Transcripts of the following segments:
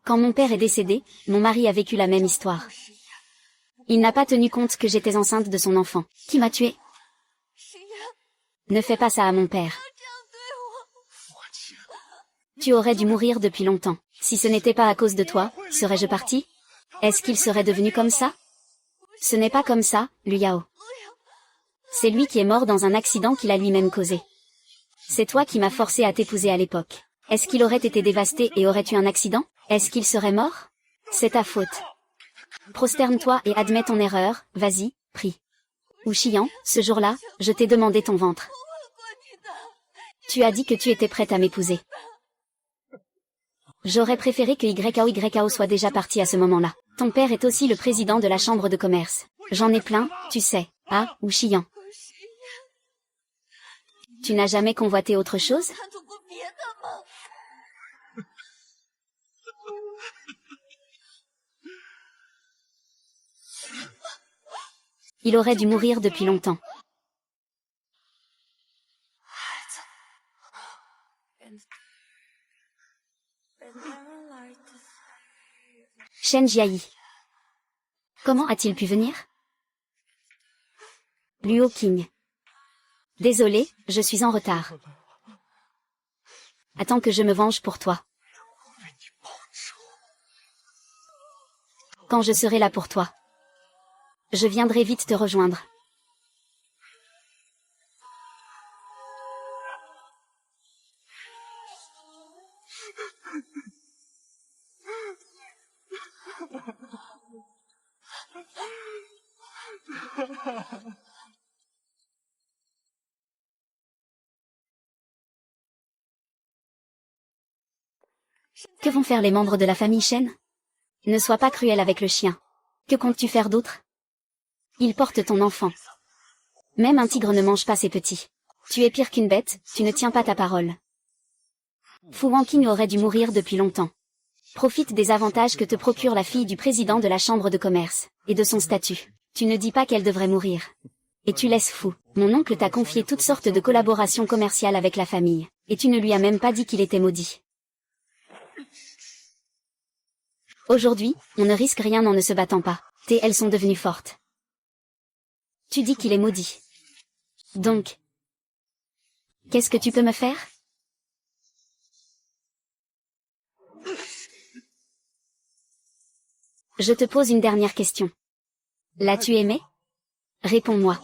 Quand mon père est décédé, mon mari a vécu la même histoire. Il n'a pas tenu compte que j'étais enceinte de son enfant. Qui m'a tuée? Ne fais pas ça à mon père. Tu aurais dû mourir depuis longtemps. Si ce n'était pas à cause de toi, serais-je partie? Est-ce qu'il serait devenu comme ça? Ce n'est pas comme ça, Liu Yao. C'est lui qui est mort dans un accident qu'il a lui-même causé. C'est toi qui m'as forcé à t'épouser à l'époque. Est-ce qu'il aurait été dévasté et aurait eu un accident? Est-ce qu'il serait mort? C'est ta faute. Prosterne-toi et admets ton erreur, vas-y, prie. Wu Xiyan, ce jour-là, je t'ai demandé ton ventre. Tu as dit que tu étais prête à m'épouser. J'aurais préféré que YAO soit déjà parti à ce moment-là. Ton père est aussi le président de la chambre de commerce. J'en ai plein, tu sais. Ah, Wu Xiyan. Tu n'as jamais convoité autre chose? Il aurait dû mourir depuis longtemps. Shen Jiayi. Comment a-t-il pu venir? Luo Qing. Désolé, je suis en retard. Attends que je me venge pour toi. Quand je serai là pour toi. Je viendrai vite te rejoindre. Que vont faire les membres de la famille Shen? Ne sois pas cruel avec le chien. Que comptes-tu faire d'autre? Il porte ton enfant. Même un tigre ne mange pas ses petits. Tu es pire qu'une bête, tu ne tiens pas ta parole. Fu Wanqing aurait dû mourir depuis longtemps. Profite des avantages que te procure la fille du président de la chambre de commerce, et de son statut. Tu ne dis pas qu'elle devrait mourir. Et tu laisses Fu. Mon oncle t'a confié toutes sortes de collaborations commerciales avec la famille, et tu ne lui as même pas dit qu'il était maudit. Aujourd'hui, on ne risque rien en ne se battant pas. Elles sont devenues fortes. Tu dis qu'il est maudit. Donc, qu'est-ce que tu peux me faire? Je te pose une dernière question. L'as-tu aimé? Réponds-moi.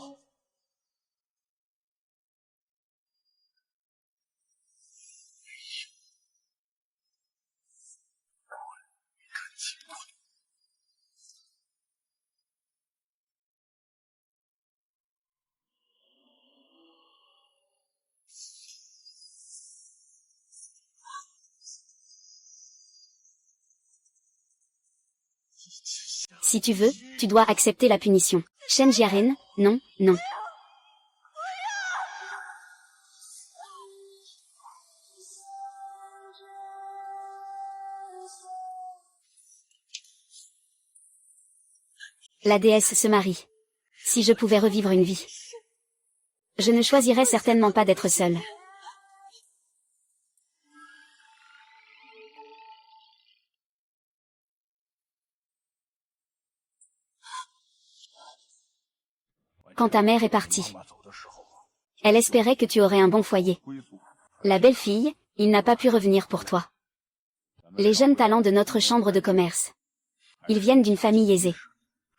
Si tu veux, tu dois accepter la punition. Shen Jiarin, non, non. La déesse se marie. Si je pouvais revivre une vie, je ne choisirais certainement pas d'être seule. Quand ta mère est partie, elle espérait que tu aurais un bon foyer. La belle-fille, il n'a pas pu revenir pour toi. Les jeunes talents de notre chambre de commerce. Ils viennent d'une famille aisée.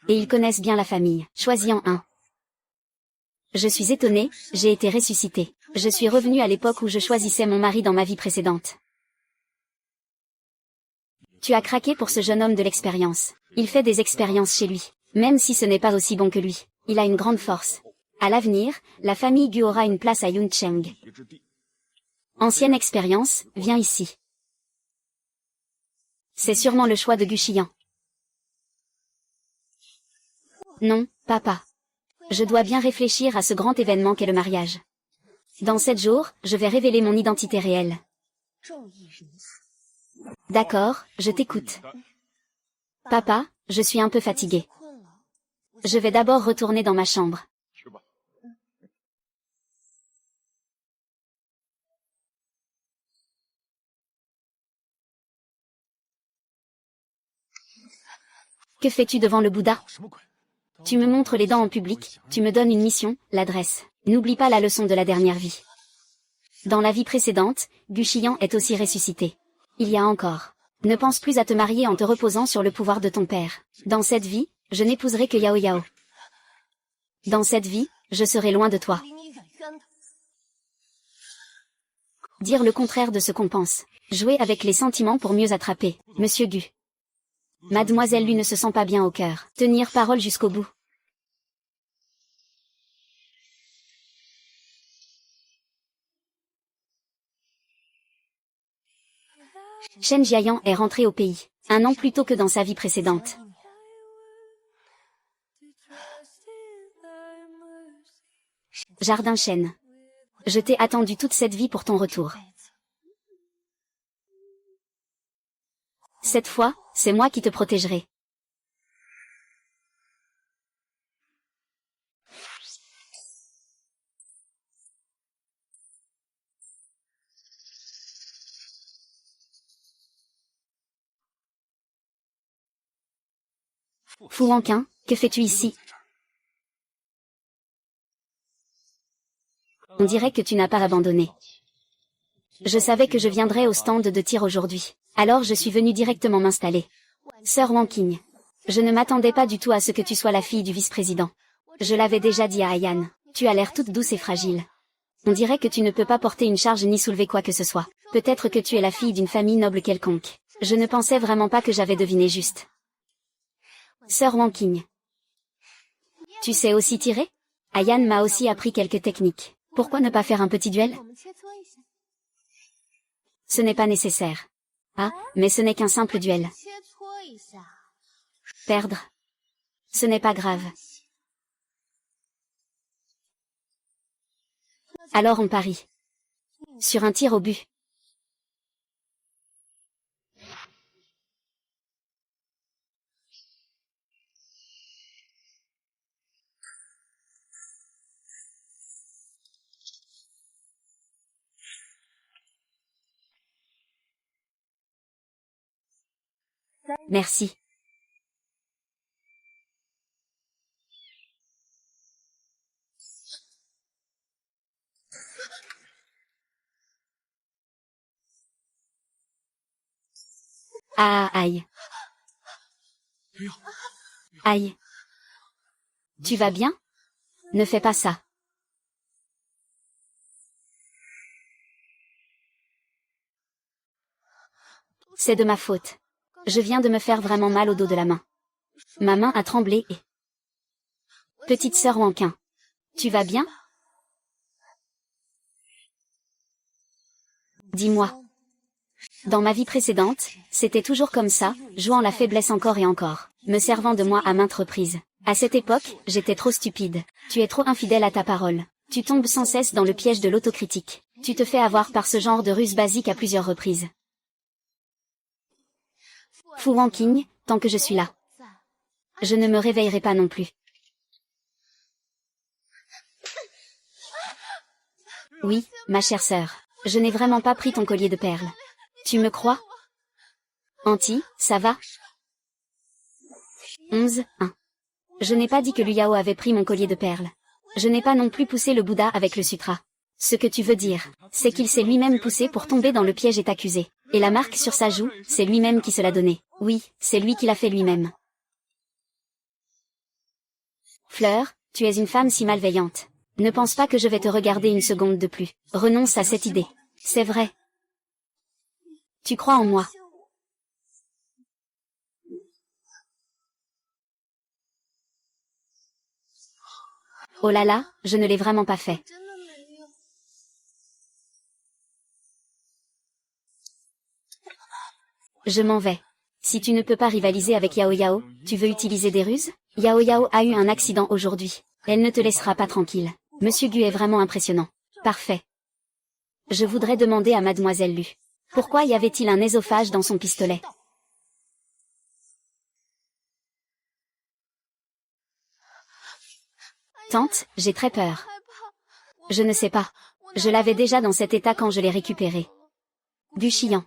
Et ils connaissent bien la famille. Choisis-en un. Je suis étonnée, j'ai été ressuscitée. Je suis revenue à l'époque où je choisissais mon mari dans ma vie précédente. Tu as craqué pour ce jeune homme de l'expérience. Il fait des expériences chez lui. Même si ce n'est pas aussi bon que lui, il a une grande force. À l'avenir, la famille Gu aura une place à Yuncheng. Ancienne expérience, viens ici. C'est sûrement le choix de Gu Xiyan. Non, papa. Je dois bien réfléchir à ce grand événement qu'est le mariage. Dans 7 jours, je vais révéler mon identité réelle. D'accord, je t'écoute. Papa, je suis un peu fatiguée. Je vais d'abord retourner dans ma chambre. Que fais-tu devant le Bouddha? Tu me montres les dents en public, tu me donnes une mission, l'adresse. N'oublie pas la leçon de la dernière vie. Dans la vie précédente, Guxian est aussi ressuscité. Il y a encore. Ne pense plus à te marier en te reposant sur le pouvoir de ton père. Dans cette vie, je n'épouserai que Yao Yao. Dans cette vie, je serai loin de toi. Dire le contraire de ce qu'on pense. Jouer avec les sentiments pour mieux attraper. Monsieur Gu. Mademoiselle Lu ne se sent pas bien au cœur. Tenir parole jusqu'au bout. Shen Jiayan est rentré au pays, 1 an plus tôt que dans sa vie précédente. Jardin Shen. Je t'ai attendu toute cette vie pour ton retour. Cette fois, c'est moi qui te protégerai. Fu Wanqin, que fais-tu ici? On dirait que tu n'as pas abandonné. Je savais que je viendrais au stand de tir aujourd'hui. Alors je suis venu directement m'installer. Sœur Wanqing. Je ne m'attendais pas du tout à ce que tu sois la fille du vice-président. Je l'avais déjà dit à Ayan. Tu as l'air toute douce et fragile. On dirait que tu ne peux pas porter une charge ni soulever quoi que ce soit. Peut-être que tu es la fille d'une famille noble quelconque. Je ne pensais vraiment pas que j'avais deviné juste. Sœur Wanqing. Tu sais aussi tirer? Ayan m'a aussi appris quelques techniques. Pourquoi ne pas faire un petit duel? Ce n'est pas nécessaire. Ah, mais ce n'est qu'un simple duel. Perdre. Ce n'est pas grave. Alors on parie. Sur un tir au but. Merci. Ah, aïe. Aïe. Tu vas bien? Ne fais pas ça. C'est de ma faute. Je viens de me faire vraiment mal au dos de la main. Ma main a tremblé et... Petite sœur Wanqin. Tu vas bien? Dis-moi. Dans ma vie précédente, c'était toujours comme ça, jouant la faiblesse encore et encore, me servant de moi à maintes reprises. À cette époque, j'étais trop stupide. Tu es trop infidèle à ta parole. Tu tombes sans cesse dans le piège de l'autocritique. Tu te fais avoir par ce genre de ruse basique à plusieurs reprises. Fu Wanqing, tant que je suis là. Je ne me réveillerai pas non plus. Oui, ma chère sœur. Je n'ai vraiment pas pris ton collier de perles. Tu me crois? Anti, ça va? 11-1. Je n'ai pas dit que Luyao avait pris mon collier de perles. Je n'ai pas non plus poussé le Bouddha avec le sutra. Ce que tu veux dire, c'est qu'il s'est lui-même poussé pour tomber dans le piège et t'accuser. Et la marque sur sa joue, c'est lui-même qui se l'a donnée. Oui, c'est lui qui l'a fait lui-même. Fleur, tu es une femme si malveillante. Ne pense pas que je vais te regarder une seconde de plus. Renonce à cette idée. C'est vrai. Tu crois en moi. Oh là là, je ne l'ai vraiment pas fait. Je m'en vais. Si tu ne peux pas rivaliser avec Yao Yao, tu veux utiliser des ruses? Yao Yao a eu un accident aujourd'hui. Elle ne te laissera pas tranquille. Monsieur Gu est vraiment impressionnant. Parfait. Je voudrais demander à Mademoiselle Lu. Pourquoi y avait-il un œsophage dans son pistolet? Tante, j'ai très peur. Je ne sais pas. Je l'avais déjà dans cet état quand je l'ai récupéré. Guxian.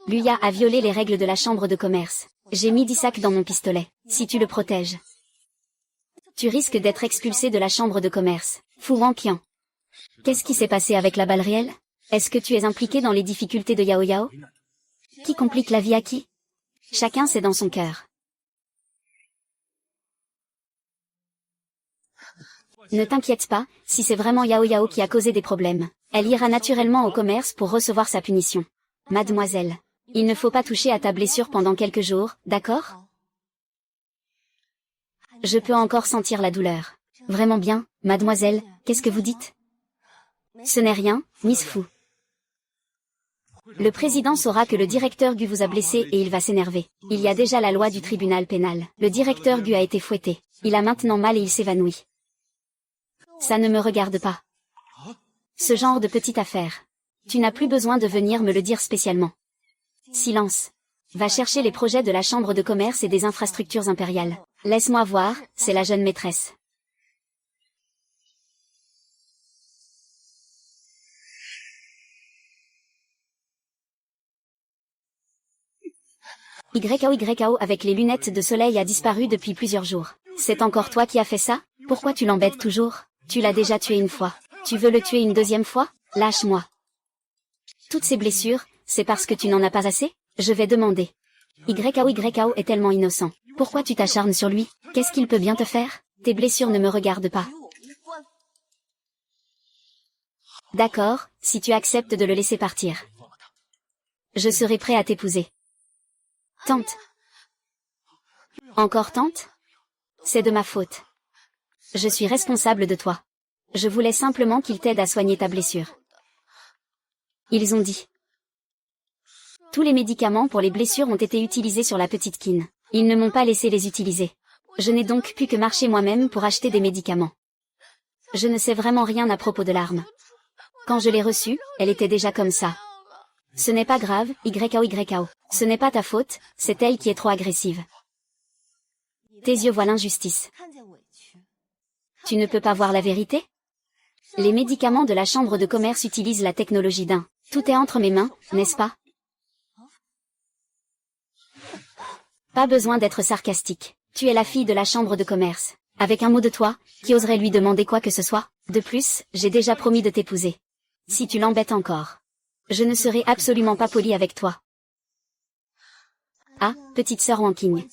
Luya a violé les règles de la chambre de commerce. J'ai mis 10 sacs dans mon pistolet. Si tu le protèges, tu risques d'être expulsé de la chambre de commerce. Fu Wanqian. Qu'est-ce qui s'est passé avec la balle réelle? Est-ce que tu es impliqué dans les difficultés de Yao Yao? Qui complique la vie à qui? Chacun sait dans son cœur. Ne t'inquiète pas, si c'est vraiment Yao Yao qui a causé des problèmes, elle ira naturellement au commerce pour recevoir sa punition. Mademoiselle, il ne faut pas toucher à ta blessure pendant quelques jours, d'accord? Je peux encore sentir la douleur. Vraiment bien, mademoiselle, qu'est-ce que vous dites? Ce n'est rien, Miss Fu. Le président saura que le directeur Gu vous a blessé et il va s'énerver. Il y a déjà la loi du tribunal pénal. Le directeur Gu a été fouetté. Il a maintenant mal et il s'évanouit. Ça ne me regarde pas. Ce genre de petite affaire. Tu n'as plus besoin de venir me le dire spécialement. Silence. Va chercher les projets de la Chambre de commerce et des infrastructures impériales. Laisse-moi voir, c'est la jeune maîtresse. YKO avec les lunettes de soleil a disparu depuis plusieurs jours. C'est encore toi qui as fait ça? Pourquoi tu l'embêtes toujours? Tu l'as déjà tué une fois. Tu veux le tuer une deuxième fois? Lâche-moi. Toutes ces blessures, c'est parce que tu n'en as pas assez? Je vais demander. YKO est tellement innocent. Pourquoi tu t'acharnes sur lui? Qu'est-ce qu'il peut bien te faire? Tes blessures ne me regardent pas. D'accord, si tu acceptes de le laisser partir. Je serai prêt à t'épouser. Tante. Encore tante? C'est de ma faute. Je suis responsable de toi. Je voulais simplement qu'il t'aide à soigner ta blessure. Ils ont dit. Tous les médicaments pour les blessures ont été utilisés sur la petite Qin. Ils ne m'ont pas laissé les utiliser. Je n'ai donc pu que marcher moi-même pour acheter des médicaments. Je ne sais vraiment rien à propos de l'arme. Quand je l'ai reçue, elle était déjà comme ça. Ce n'est pas grave, YKO. Ce n'est pas ta faute, c'est elle qui est trop agressive. Tes yeux voient l'injustice. Tu ne peux pas voir la vérité? Les médicaments de la chambre de commerce utilisent la technologie d'un. Tout est entre mes mains, n'est-ce pas? Pas besoin d'être sarcastique. Tu es la fille de la chambre de commerce. Avec un mot de toi, qui oserait lui demander quoi que ce soit? De plus, j'ai déjà promis de t'épouser. Si tu l'embêtes encore, je ne serai absolument pas poli avec toi. Ah, petite sœur Wanqing.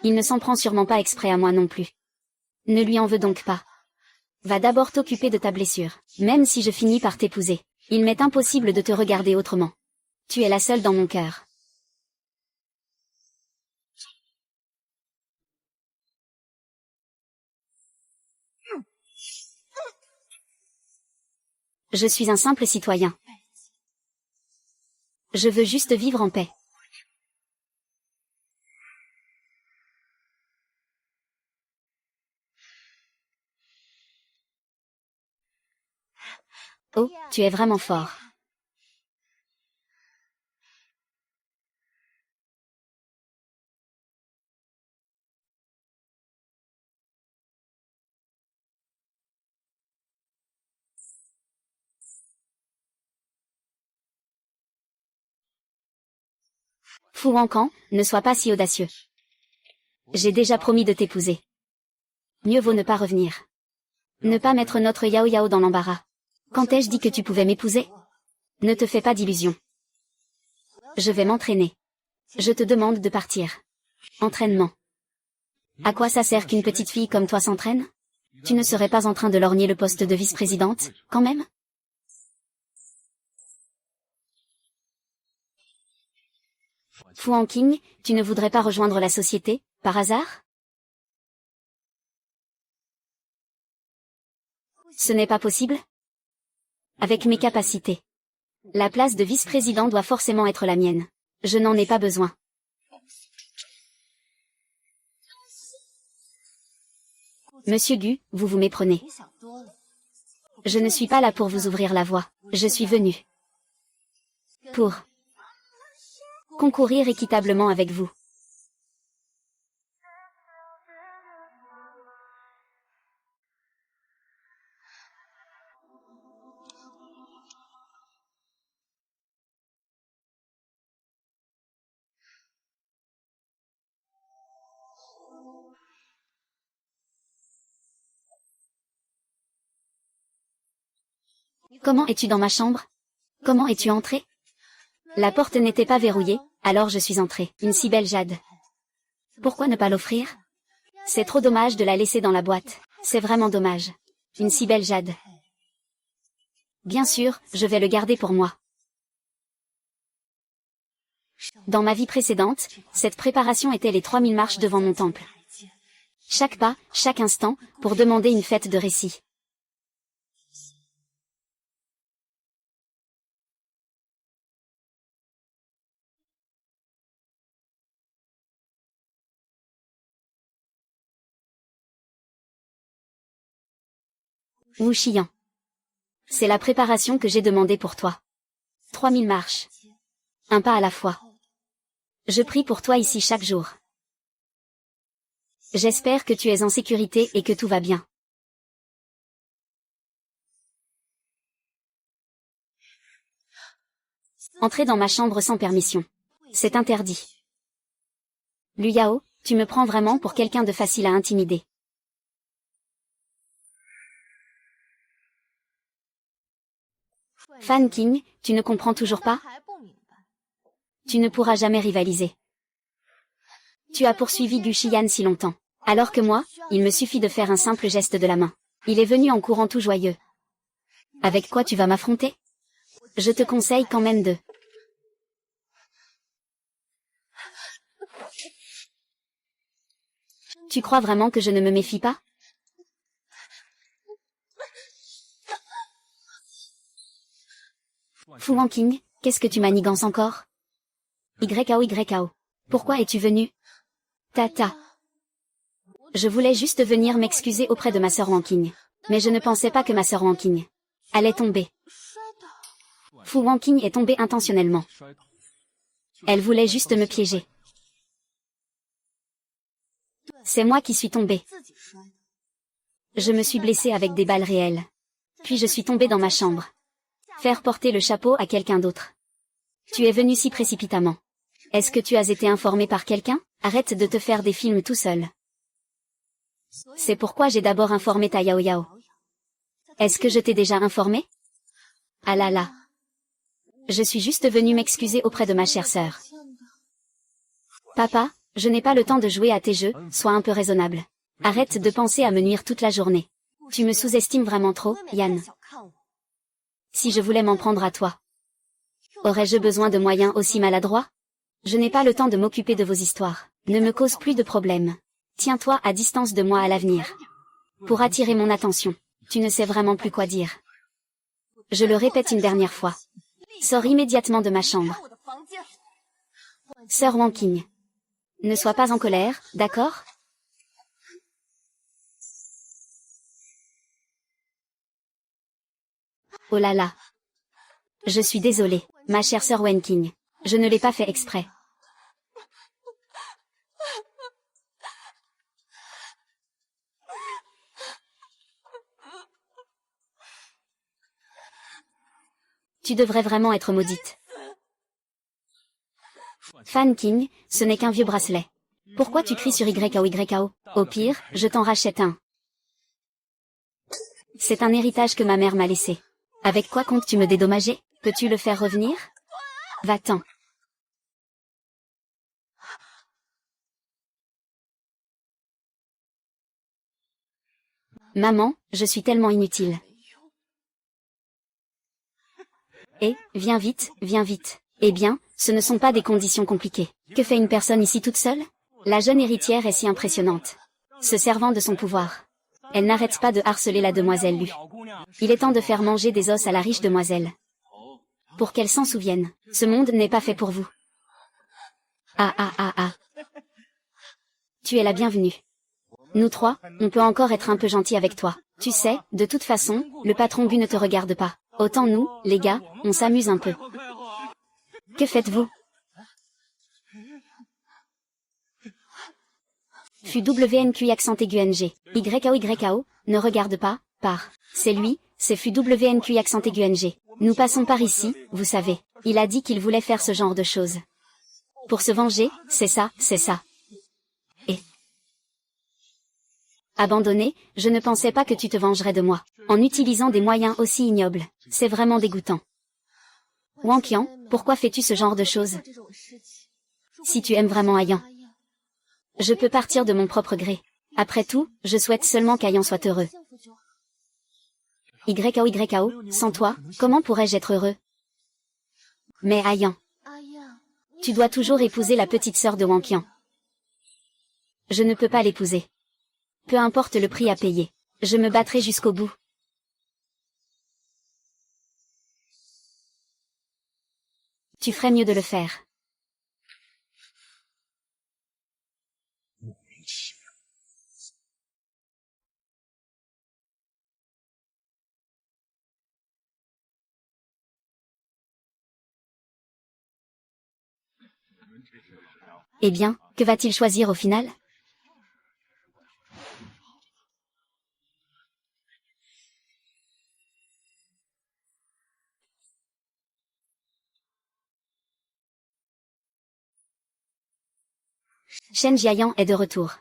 Il ne s'en prend sûrement pas exprès à moi non plus. Ne lui en veux donc pas. Va d'abord t'occuper de ta blessure, même si je finis par t'épouser. Il m'est impossible de te regarder autrement. Tu es la seule dans mon cœur. Je suis un simple citoyen. Je veux juste vivre en paix. Oh, tu es vraiment fort. Fu Wanqian, ne sois pas si audacieux. J'ai déjà promis de t'épouser. Mieux vaut ne pas revenir. Ne pas mettre notre Yao Yao dans l'embarras. Quand ai-je dit que tu pouvais m'épouser? Ne te fais pas d'illusions. Je vais m'entraîner. Je te demande de partir. Entraînement. À quoi ça sert qu'une petite fille comme toi s'entraîne? Tu ne serais pas en train de lorgner le poste de vice-présidente, quand même? Fu Wanqing, tu ne voudrais pas rejoindre la société, par hasard? Ce n'est pas possible? Avec mes capacités. La place de vice-président doit forcément être la mienne. Je n'en ai pas besoin. Monsieur Gu, vous vous méprenez. Je ne suis pas là pour vous ouvrir la voie. Je suis venu pour concourir équitablement avec vous. Comment es-tu dans ma chambre? Comment es-tu entré? La porte n'était pas verrouillée, alors je suis entrée. Une si belle jade. Pourquoi ne pas l'offrir? C'est trop dommage de la laisser dans la boîte. C'est vraiment dommage. Une si belle jade. Bien sûr, je vais le garder pour moi. Dans ma vie précédente, cette préparation était les 3000 marches devant mon temple. Chaque pas, chaque instant, pour demander une fête de récit. Wu Xiyan. C'est la préparation que j'ai demandée pour toi. 3000 marches. Un pas à la fois. Je prie pour toi ici chaque jour. J'espère que tu es en sécurité et que tout va bien. Entrez dans ma chambre sans permission. C'est interdit. Liu Yao, tu me prends vraiment pour quelqu'un de facile à intimider. Fan King, tu ne comprends toujours pas? Tu ne pourras jamais rivaliser. Tu as poursuivi Gu Xiyan si longtemps. Alors que moi, il me suffit de faire un simple geste de la main. Il est venu en courant tout joyeux. Avec quoi tu vas m'affronter? Je te conseille quand même de... Tu crois vraiment que je ne me méfie pas? Fu Wanqing, qu'est-ce que tu manigances encore? YKO. Pourquoi es-tu venu? Tata. Je voulais juste venir m'excuser auprès de ma sœur Wanqing. Mais je ne pensais pas que ma sœur Wanqing allait tomber. Fu Wanqing est tombée intentionnellement. Elle voulait juste me piéger. C'est moi qui suis tombée. Je me suis blessée avec des balles réelles. Puis je suis tombée dans ma chambre. Faire porter le chapeau à quelqu'un d'autre. Tu es venu si précipitamment. Est-ce que tu as été informé par quelqu'un? Arrête de te faire des films tout seul. C'est pourquoi j'ai d'abord informé ta Yao Yao. Est-ce que je t'ai déjà informé? Ah là là. Je suis juste venue m'excuser auprès de ma chère sœur. Papa, je n'ai pas le temps de jouer à tes jeux, sois un peu raisonnable. Arrête de penser à me nuire toute la journée. Tu me sous-estimes vraiment trop, Yan. Si je voulais m'en prendre à toi, aurais-je besoin de moyens aussi maladroits? Je n'ai pas le temps de m'occuper de vos histoires. Ne me cause plus de problèmes. Tiens-toi à distance de moi à l'avenir. Pour attirer mon attention, tu ne sais vraiment plus quoi dire. Je le répète une dernière fois. Sors immédiatement de ma chambre. Sœur Wanqing. Ne sois pas en colère, d'accord? Oh là là. Je suis désolée, ma chère sœur Wanqing. Je ne l'ai pas fait exprès. Tu devrais vraiment être maudite. Fan King, ce n'est qu'un vieux bracelet. Pourquoi tu cries sur YKO? Au pire, je t'en rachète un. C'est un héritage que ma mère m'a laissé. Avec quoi comptes-tu me dédommager? Peux-tu le faire revenir? Va-t'en. Maman, je suis tellement inutile. Viens vite, viens vite. Eh bien, ce ne sont pas des conditions compliquées. Que fait une personne ici toute seule? La jeune héritière est si impressionnante. Se servant de son pouvoir. Elle n'arrête pas de harceler la demoiselle Lu. Il est temps de faire manger des os à la riche demoiselle. Pour qu'elle s'en souvienne, ce monde n'est pas fait pour vous. Ah. Tu es la bienvenue. Nous trois, on peut encore être un peu gentil avec toi. Tu sais, de toute façon, le patron Bu ne te regarde pas. Autant nous, les gars, on s'amuse un peu. Que faites-vous? Fut WNQ accent aigu NG. YKO, ne regarde pas, par. C'est lui, c'est fut WNQ accent aigu NG. Nous passons par ici, vous savez. Il a dit qu'il voulait faire ce genre de choses. Pour se venger, c'est ça. Abandonné, je ne pensais pas que tu te vengerais de moi, en utilisant des moyens aussi ignobles. C'est vraiment dégoûtant. Wang Qian, pourquoi fais-tu ce genre de choses? Si tu aimes vraiment Ayan, je peux partir de mon propre gré. Après tout, je souhaite seulement qu'Ayan soit heureux. YKO, sans toi, comment pourrais-je être heureux? Mais Ayan, tu dois toujours épouser la petite sœur de Wang Qian. Je ne peux pas l'épouser. Peu importe le prix à payer. Je me battrai jusqu'au bout. Tu ferais mieux de le faire. Eh bien, que va-t-il choisir au final? Shen Jiayan est de retour.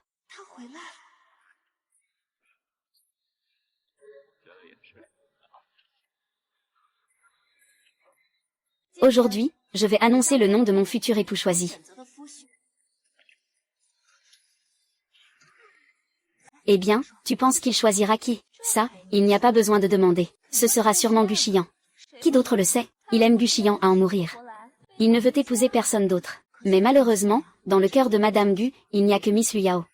Aujourd'hui, je vais annoncer le nom de mon futur époux choisi. Eh bien, tu penses qu'il choisira qui? Ça, il n'y a pas besoin de demander. Ce sera sûrement Gu Xiyan. Qui d'autre le sait? Il aime Gu Xiyan à en mourir. Il ne veut épouser personne d'autre. Mais malheureusement, dans le cœur de Madame Gu, il n'y a que Miss Liu Yao.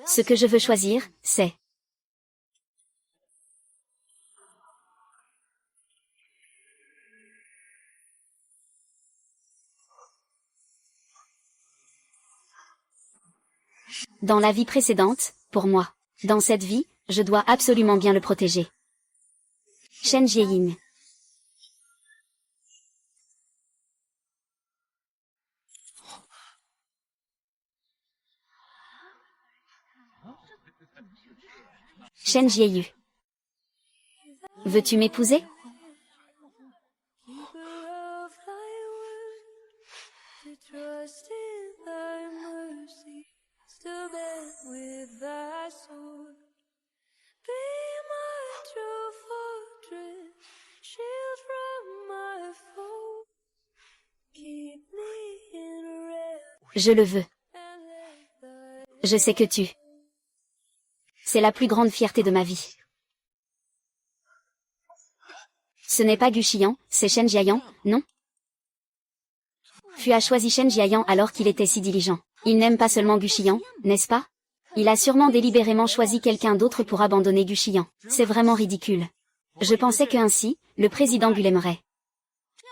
Ce que je veux choisir, c'est... Dans la vie précédente, pour moi. Dans cette vie, je dois absolument bien le protéger. Shen Jieyin. Shen Jieyu. Veux-tu m'épouser? Je le veux. Je sais que tu... C'est la plus grande fierté de ma vie. Ce n'est pas Gu Xiyan, c'est Shen Jiayan, non? Tu as choisi Shen Jiayan alors qu'il était si diligent. Il n'aime pas seulement Gu Xiyan, n'est-ce pas? Il a sûrement délibérément choisi quelqu'un d'autre pour abandonner Gu Xiyan. C'est vraiment ridicule. Je pensais que ainsi, le président Gu l'aimerait.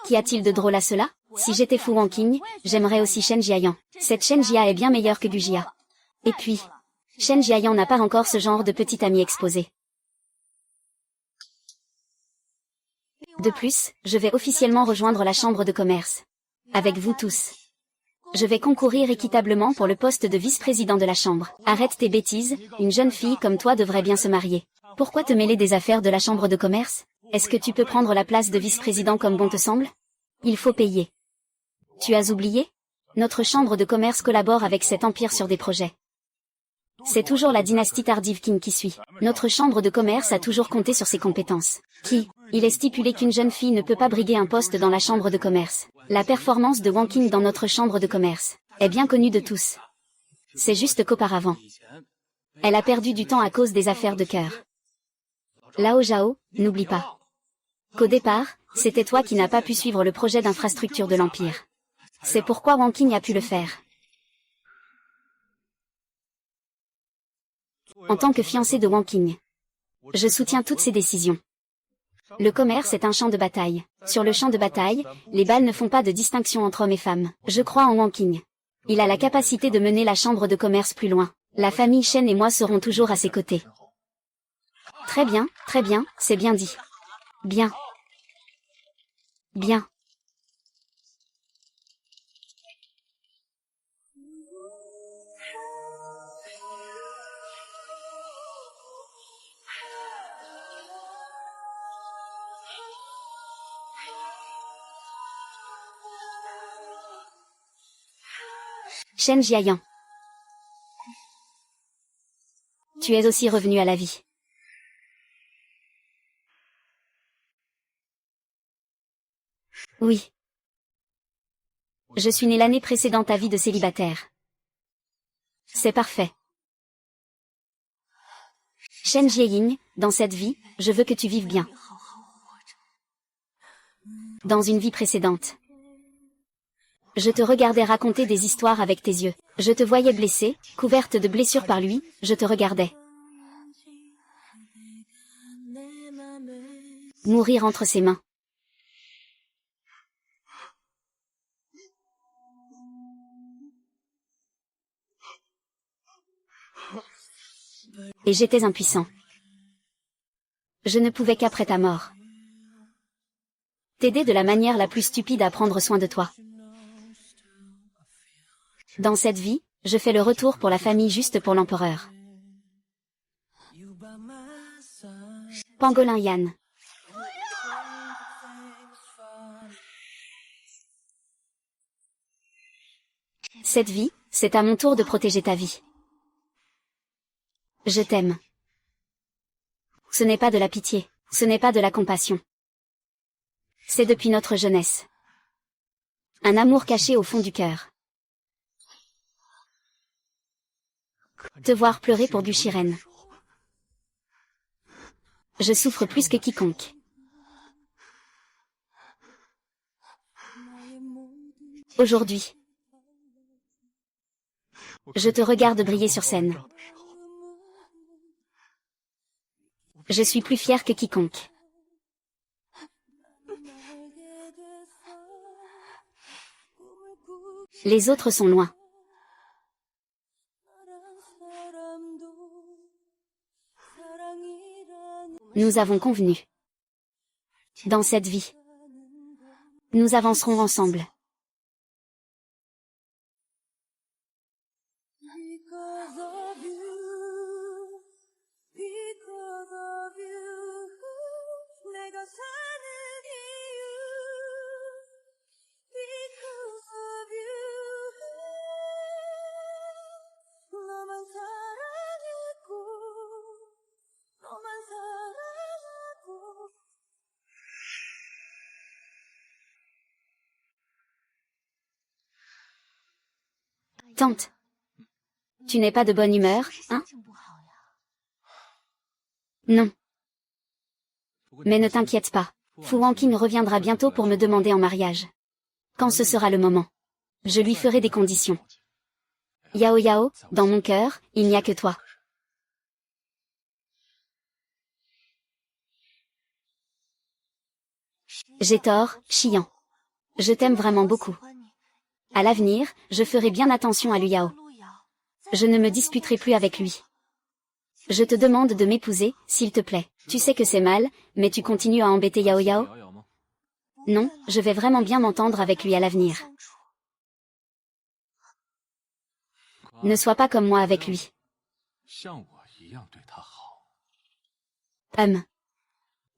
Qu'y a-t-il de drôle à cela? Si j'étais Fu Wanqing, j'aimerais aussi Shen Jiayan. Cette Shen Jia est bien meilleure que Gu Jia. Et puis, Shen Jiayan n'a pas encore ce genre de petit ami exposé. De plus, je vais officiellement rejoindre la chambre de commerce. Avec vous tous. Je vais concourir équitablement pour le poste de vice-président de la chambre. Arrête tes bêtises, une jeune fille comme toi devrait bien se marier. Pourquoi te mêler des affaires de la chambre de commerce? Est-ce que tu peux prendre la place de vice-président comme bon te semble? Il faut payer. Tu as oublié? Notre chambre de commerce collabore avec cet empire sur des projets. C'est toujours la dynastie tardive Qing qui suit. Notre chambre de commerce a toujours compté sur ses compétences. Il est stipulé qu'une jeune fille ne peut pas briguer un poste dans la chambre de commerce. La performance de Wang Qing dans notre chambre de commerce est bien connue de tous. C'est juste qu'auparavant, elle a perdu du temps à cause des affaires de cœur. Lao Zhao, n'oublie pas qu'au départ, c'était toi qui n'as pas pu suivre le projet d'infrastructure de l'Empire. C'est pourquoi Wang Qing a pu le faire. En tant que fiancé de Wang Qing, je soutiens toutes ses décisions. Le commerce est un champ de bataille. Sur le champ de bataille, les balles ne font pas de distinction entre hommes et femmes. Je crois en Wang Qing. Il a la capacité de mener la chambre de commerce plus loin. La famille Shen et moi serons toujours à ses côtés. Très bien, c'est bien dit. Bien. Bien. Shen Jiayan. Tu es aussi revenu à la vie. Oui. Je suis né l'année précédente à vie de célibataire. C'est parfait. Shen Jieying, dans cette vie, je veux que tu vives bien. Dans une vie précédente. Je te regardais raconter des histoires avec tes yeux. Je te voyais blessée, couverte de blessures par lui, je te regardais. Mourir entre ses mains. Et j'étais impuissant. Je ne pouvais qu'après ta mort t'aider de la manière la plus stupide à prendre soin de toi. Dans cette vie, je fais le retour pour la famille juste pour l'empereur. Pangolin Yan. Cette vie, c'est à mon tour de protéger ta vie. Je t'aime. Ce n'est pas de la pitié, ce n'est pas de la compassion. C'est depuis notre jeunesse. Un amour caché au fond du cœur. Te voir pleurer pour Gushiren. Je souffre plus que quiconque. Aujourd'hui, je te regarde briller sur scène. Je suis plus fière que quiconque. Les autres sont loin. Nous avons convenu. Dans cette vie, nous avancerons ensemble. Tante, tu n'es pas de bonne humeur, hein? Non. Mais ne t'inquiète pas, Fu Wanqing reviendra bientôt pour me demander en mariage. Quand ce sera le moment, je lui ferai des conditions. Yao Yao, dans mon cœur, il n'y a que toi. J'ai tort, Xian. Je t'aime vraiment beaucoup. À l'avenir, je ferai bien attention à Liu Yao. Je ne me disputerai plus avec lui. Je te demande de m'épouser, s'il te plaît. Tu sais que c'est mal, mais tu continues à embêter Yao Yao? Non, je vais vraiment bien m'entendre avec lui à l'avenir. Ne sois pas comme moi avec lui.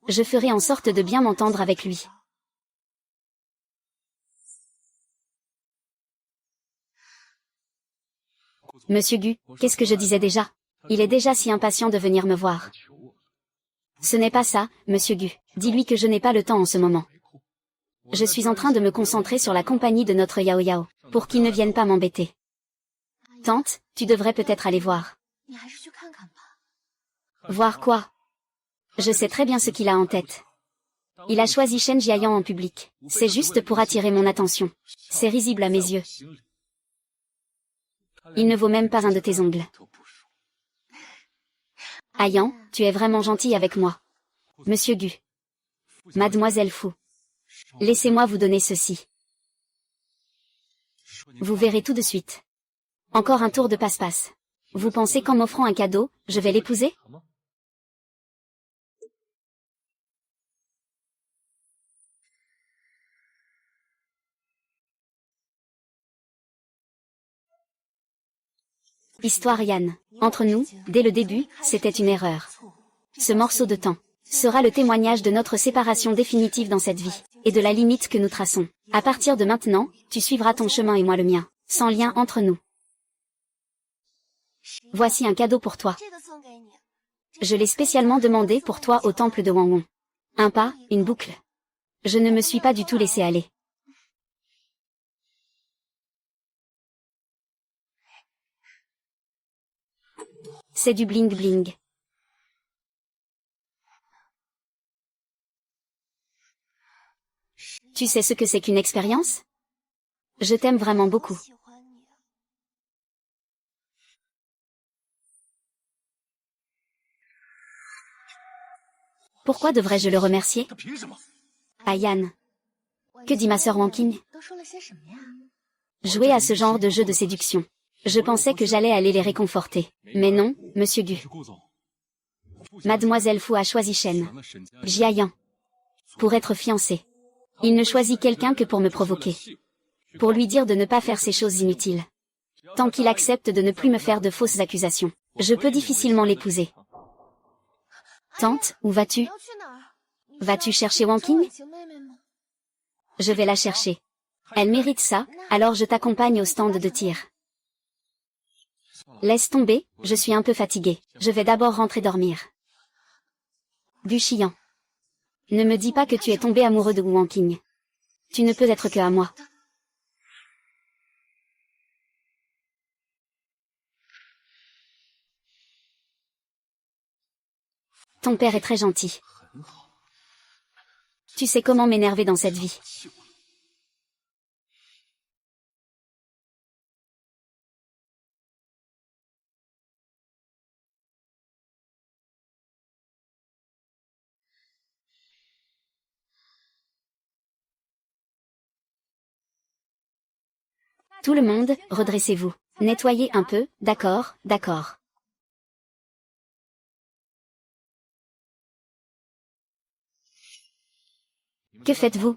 Je ferai en sorte de bien m'entendre avec lui. Monsieur Gu, qu'est-ce que je disais déjà? Il est déjà si impatient de venir me voir. Ce n'est pas ça, Monsieur Gu. Dis-lui que je n'ai pas le temps en ce moment. Je suis en train de me concentrer sur la compagnie de notre Yao Yao, pour qu'il ne vienne pas m'embêter. Tante, tu devrais peut-être aller voir. Voir quoi? Je sais très bien ce qu'il a en tête. Il a choisi Shen Jiayan en public. C'est juste pour attirer mon attention. C'est risible à mes yeux. Il ne vaut même pas un de tes ongles. Ayan, tu es vraiment gentil avec moi. Monsieur Gu. Mademoiselle Fu. Laissez-moi vous donner ceci. Vous verrez tout de suite. Encore un tour de passe-passe. Vous pensez qu'en m'offrant un cadeau, je vais l'épouser? Histoire Yan. Entre nous, dès le début, c'était une erreur. Ce morceau de temps sera le témoignage de notre séparation définitive dans cette vie, et de la limite que nous traçons. À partir de maintenant, tu suivras ton chemin et moi le mien, sans lien entre nous. Voici un cadeau pour toi. Je l'ai spécialement demandé pour toi au temple de Wangwon. Un pas, une boucle. Je ne me suis pas du tout laissé aller. C'est du bling bling. Tu sais ce que c'est qu'une expérience? Je t'aime vraiment beaucoup. Pourquoi devrais-je le remercier? Ah Yan. Que dit ma sœur Wanking? Jouer à ce genre de jeu de séduction. Je pensais que j'allais aller les réconforter. Mais non, monsieur Gu. Mademoiselle Fu a choisi Shen Jiayan pour être fiancée. Il ne choisit quelqu'un que pour me provoquer. Pour lui dire de ne pas faire ces choses inutiles. Tant qu'il accepte de ne plus me faire de fausses accusations, je peux difficilement l'épouser. Tante, où vas-tu? Vas-tu chercher Wanking? Je vais la chercher. Elle mérite ça, alors je t'accompagne au stand de tir. Laisse tomber, je suis un peu fatiguée. Je vais d'abord rentrer dormir. Du chiant. Ne me dis pas que tu es tombé amoureux de Wu Wanking. Tu ne peux être que à moi. Ton père est très gentil. Tu sais comment m'énerver dans cette vie. Tout le monde, redressez-vous. Nettoyez un peu, d'accord, d'accord. Que faites-vous?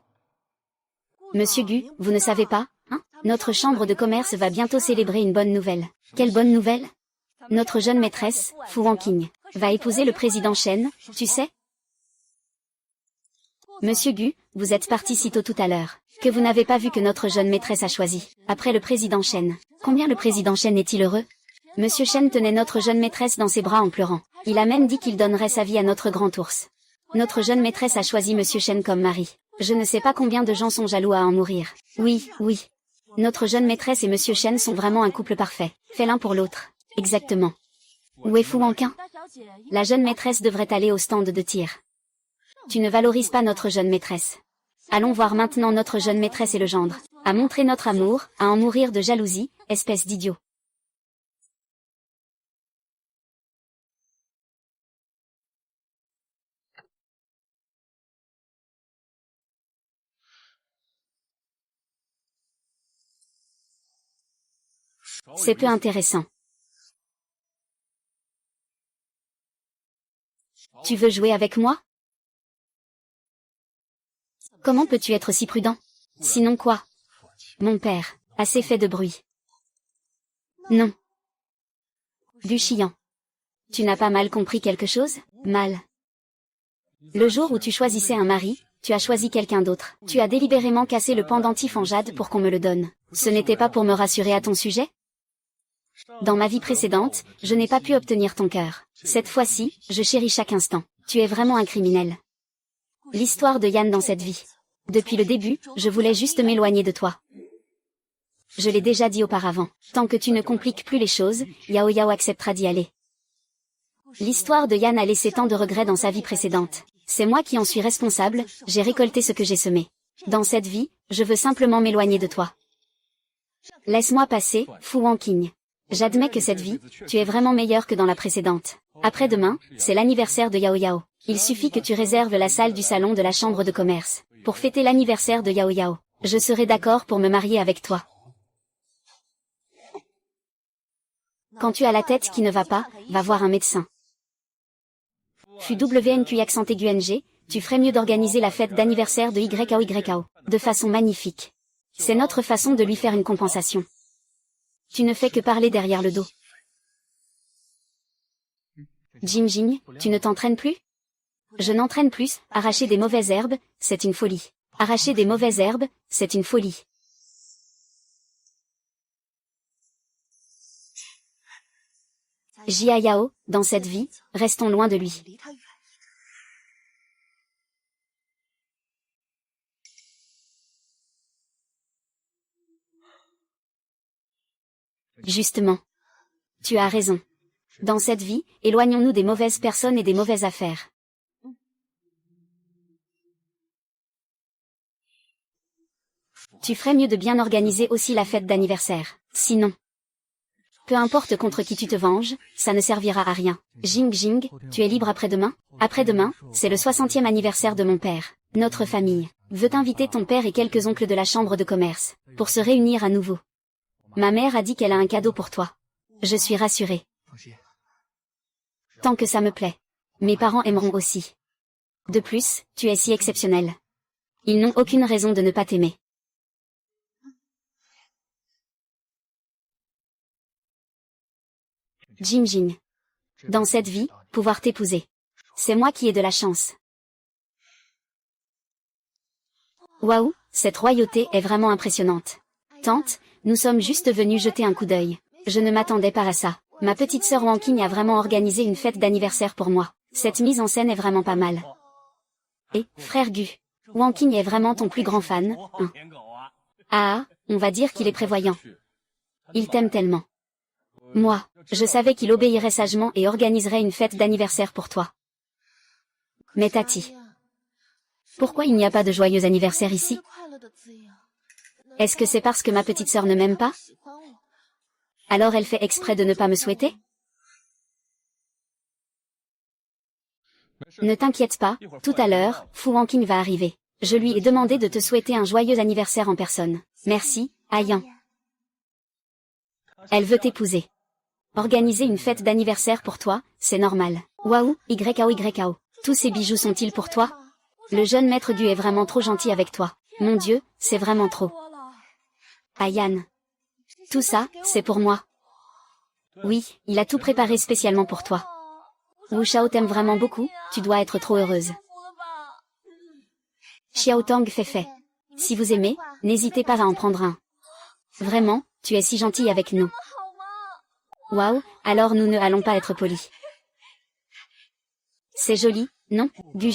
Monsieur Gu, vous ne savez pas, hein? Notre chambre de commerce va bientôt célébrer une bonne nouvelle. Quelle bonne nouvelle? Notre jeune maîtresse, Fu Wanking, va épouser le président Shen, tu sais? Monsieur Gu, vous êtes parti si tôt tout à l'heure, que vous n'avez pas vu que notre jeune maîtresse a choisi, après le président Shen. Combien le président Shen est-il heureux? Monsieur Shen tenait notre jeune maîtresse dans ses bras en pleurant. Il a même dit qu'il donnerait sa vie à notre grand ours. Notre jeune maîtresse a choisi Monsieur Shen comme mari. Je ne sais pas combien de gens sont jaloux à en mourir. Oui, oui. Notre jeune maîtresse et Monsieur Shen sont vraiment un couple parfait, fait l'un pour l'autre. Exactement. Où est Fu Wanking? La jeune maîtresse devrait aller au stand de tir. Tu ne valorises pas notre jeune maîtresse. Allons voir maintenant notre jeune maîtresse et le gendre. À montrer notre amour, à en mourir de jalousie, espèce d'idiot. C'est peu intéressant. Tu veux jouer avec moi? Comment peux-tu être si prudent? Sinon quoi? Mon père, assez fait de bruit. Non. Du chiant. Tu n'as pas mal compris quelque chose? Mal. Le jour où tu choisissais un mari, tu as choisi quelqu'un d'autre. Tu as délibérément cassé le pendentif en jade pour qu'on me le donne. Ce n'était pas pour me rassurer à ton sujet? Dans ma vie précédente, je n'ai pas pu obtenir ton cœur. Cette fois-ci, je chéris chaque instant. Tu es vraiment un criminel. L'histoire de Yan dans cette vie. Depuis le début, je voulais juste m'éloigner de toi. Je l'ai déjà dit auparavant. Tant que tu ne compliques plus les choses, Yao Yao acceptera d'y aller. L'histoire de Yan a laissé tant de regrets dans sa vie précédente. C'est moi qui en suis responsable, j'ai récolté ce que j'ai semé. Dans cette vie, je veux simplement m'éloigner de toi. Laisse-moi passer, Fu Wanking. J'admets que cette vie, tu es vraiment meilleure que dans la précédente. Après-demain, c'est l'anniversaire de Yao Yao. Il suffit que tu réserves la salle du salon de la chambre de commerce. Pour fêter l'anniversaire de Yao Yao, je serai d'accord pour me marier avec toi. Quand tu as la tête qui ne va pas, va voir un médecin. Fut WNQ accent aigu NG, tu ferais mieux d'organiser la fête d'anniversaire de YAO de façon magnifique. C'est notre façon de lui faire une compensation. Tu ne fais que parler derrière le dos. Jing Jing, tu ne t'entraînes plus? Je n'entraîne plus, arracher des mauvaises herbes, c'est une folie. Arracher des mauvaises herbes, c'est une folie. Jia Yao, dans cette vie, restons loin de lui. Justement. Tu as raison. Dans cette vie, éloignons-nous des mauvaises personnes et des mauvaises affaires. Tu ferais mieux de bien organiser aussi la fête d'anniversaire. Sinon, peu importe contre qui tu te venges, ça ne servira à rien. Jing Jing, tu es libre après-demain? Après-demain, c'est le 60e anniversaire de mon père. Notre famille veut inviter ton père et quelques oncles de la chambre de commerce, pour se réunir à nouveau. Ma mère a dit qu'elle a un cadeau pour toi. Je suis rassurée. Tant que ça me plaît. Mes parents aimeront aussi. De plus, tu es si exceptionnel. Ils n'ont aucune raison de ne pas t'aimer. Jing Jing. Dans cette vie, pouvoir t'épouser. C'est moi qui ai de la chance. Waouh, cette royauté est vraiment impressionnante. Tante, nous sommes juste venus jeter un coup d'œil. Je ne m'attendais pas à ça. Ma petite sœur Wanking a vraiment organisé une fête d'anniversaire pour moi. Cette mise en scène est vraiment pas mal. Et, frère Gu, Wanking est vraiment ton plus grand fan, hein. Ah, on va dire qu'il est prévoyant. Il t'aime tellement. Moi, je savais qu'il obéirait sagement et organiserait une fête d'anniversaire pour toi. Mais Tati, pourquoi il n'y a pas de joyeux anniversaire ici? Est-ce que c'est parce que ma petite sœur ne m'aime pas? Alors elle fait exprès de ne pas me souhaiter? Ne t'inquiète pas, tout à l'heure, Fu Wanking va arriver. Je lui ai demandé de te souhaiter un joyeux anniversaire en personne. Merci, Ayan. Elle veut t'épouser. Organiser une fête d'anniversaire pour toi, c'est normal. Waouh, YKO. Tous ces bijoux sont-ils pour toi? Le jeune maître Gu est vraiment trop gentil avec toi. Mon Dieu, c'est vraiment trop. Ayan. Tout ça, c'est pour moi. Oui, il a tout préparé spécialement pour toi. Wu Shao t'aime vraiment beaucoup, tu dois être trop heureuse. Xiao Tang fait. Si vous aimez, n'hésitez pas à en prendre un. Vraiment, tu es si gentil avec nous. Waouh, alors nous ne allons pas être polis. C'est joli, non, Gu,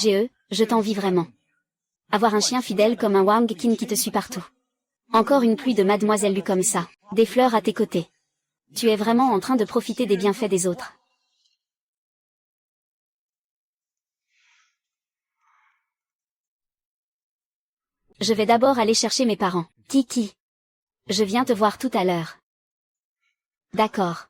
je t'envie vraiment. Avoir un chien fidèle comme un Wang Qin qui te suit partout. Encore une pluie de Mademoiselle Lu comme ça, des fleurs à tes côtés. Tu es vraiment en train de profiter des bienfaits des autres. Je vais d'abord aller chercher mes parents. Kiki. Je viens te voir tout à l'heure. D'accord.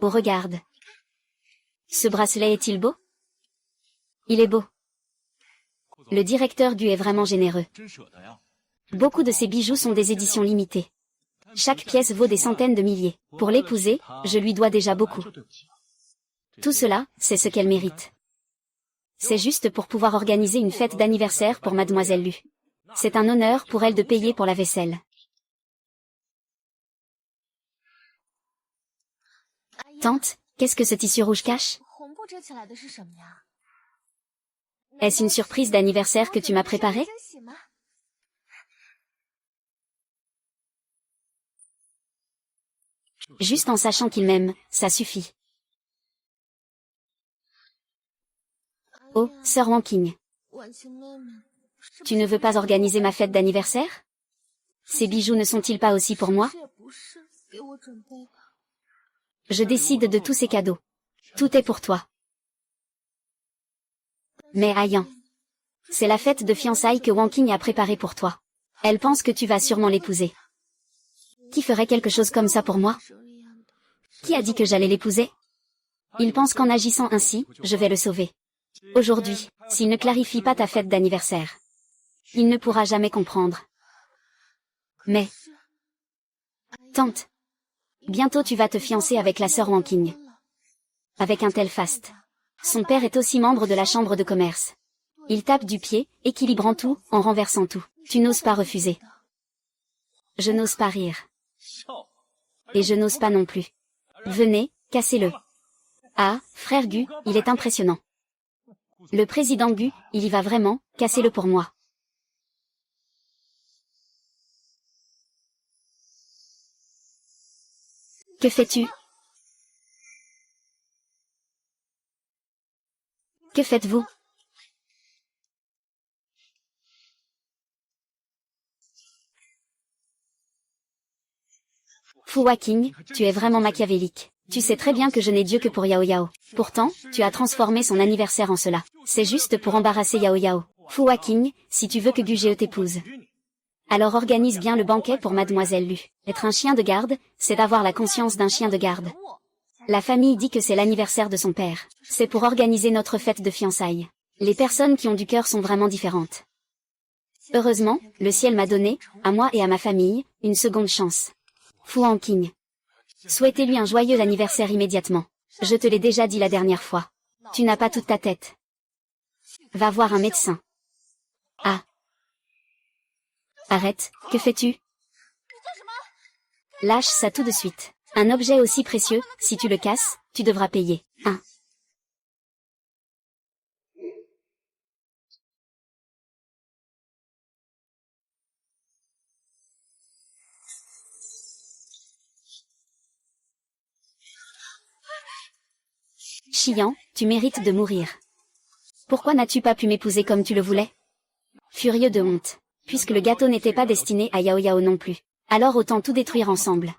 Oh regarde. Ce bracelet est-il beau? Il est beau. Le directeur Gu est vraiment généreux. Beaucoup de ces bijoux sont des éditions limitées. Chaque pièce vaut des centaines de milliers. Pour l'épouser, je lui dois déjà beaucoup. Tout cela, c'est ce qu'elle mérite. C'est juste pour pouvoir organiser une fête d'anniversaire pour Mademoiselle Lu. C'est un honneur pour elle de payer pour la vaisselle. Tante, qu'est-ce que ce tissu rouge cache? Est-ce une surprise d'anniversaire que tu m'as préparée? Juste en sachant qu'il m'aime, ça suffit. Oh, sœur Wanking. Tu ne veux pas organiser ma fête d'anniversaire? Ces bijoux ne sont-ils pas aussi pour moi? Je décide de tous ces cadeaux. Tout est pour toi. Mais Ayan. C'est la fête de fiançailles que Wanking a préparée pour toi. Elle pense que tu vas sûrement l'épouser. Qui ferait quelque chose comme ça pour moi? Qui a dit que j'allais l'épouser? Il pense qu'en agissant ainsi, je vais le sauver. Aujourd'hui, s'il ne clarifie pas ta fête d'anniversaire, il ne pourra jamais comprendre. Mais... Tante. Bientôt tu vas te fiancer avec la sœur Wanking. Avec un tel faste. Son père est aussi membre de la chambre de commerce. Il tape du pied, équilibrant tout, en renversant tout. Tu n'oses pas refuser. Je n'ose pas rire. Et je n'ose pas non plus. Venez, cassez-le. Ah, frère Gu, il est impressionnant. Le président Gu, il y va vraiment, cassez-le pour moi. Que fais-tu? Que faites-vous? Fu Waking, tu es vraiment machiavélique. Tu sais très bien que je n'ai Dieu que pour Yao Yao. Pourtant, tu as transformé son anniversaire en cela. C'est juste pour embarrasser Yao Yao. Fu Waking, si tu veux que Gu t'épouse, alors organise bien le banquet pour Mademoiselle Lu. Être un chien de garde, c'est d'avoir la conscience d'un chien de garde. La famille dit que c'est l'anniversaire de son père. C'est pour organiser notre fête de fiançailles. Les personnes qui ont du cœur sont vraiment différentes. Heureusement, le ciel m'a donné, à moi et à ma famille, une seconde chance. Fu Wanking. Souhaitez-lui un joyeux anniversaire immédiatement. Je te l'ai déjà dit la dernière fois. Tu n'as pas toute ta tête. Va voir un médecin. Ah. Arrête, que fais-tu? Lâche ça tout de suite. Un objet aussi précieux, si tu le casses, tu devras payer. 1. Chiant, tu mérites de mourir. Pourquoi n'as-tu pas pu m'épouser comme tu le voulais? Furieux de honte. Puisque le gâteau n'était pas destiné à Yao Yao non plus. Alors autant tout détruire ensemble.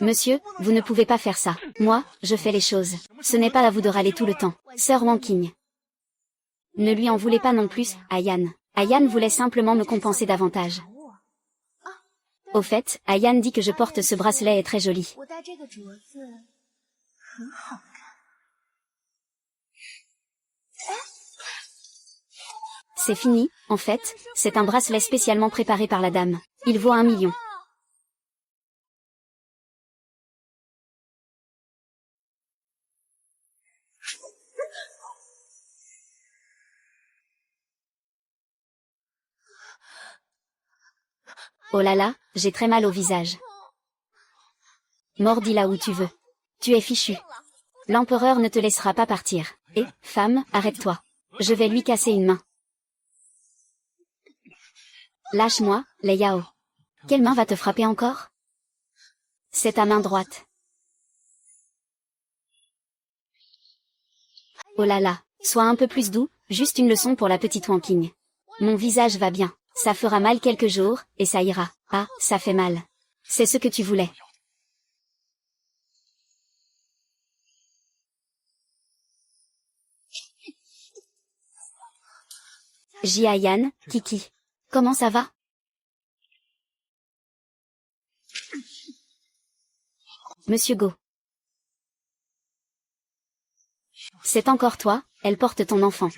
Monsieur, vous ne pouvez pas faire ça. Moi, je fais les choses. Ce n'est pas à vous de râler tout le temps. Sœur Wanking. Ne lui en voulez pas non plus, Ayan. Ayan voulait simplement me compenser davantage. Au fait, Ayan dit que je porte ce bracelet est très joli. C'est fini, en fait, c'est un bracelet spécialement préparé par la dame. Il vaut 1 million. Oh là là, j'ai très mal au visage. Mordis là où tu veux. Tu es fichu. L'empereur ne te laissera pas partir. Et, femme, arrête-toi. Je vais lui casser une main. Lâche-moi, Lei Yao. Quelle main va te frapper encore? C'est ta main droite. Oh là là, sois un peu plus doux, juste une leçon pour la petite Wanking. Mon visage va bien. Ça fera mal quelques jours, et ça ira. Ah, ça fait mal. C'est ce que tu voulais. Jiayan, Kiki. Comment ça va? Monsieur Go. C'est encore toi, elle porte ton enfant.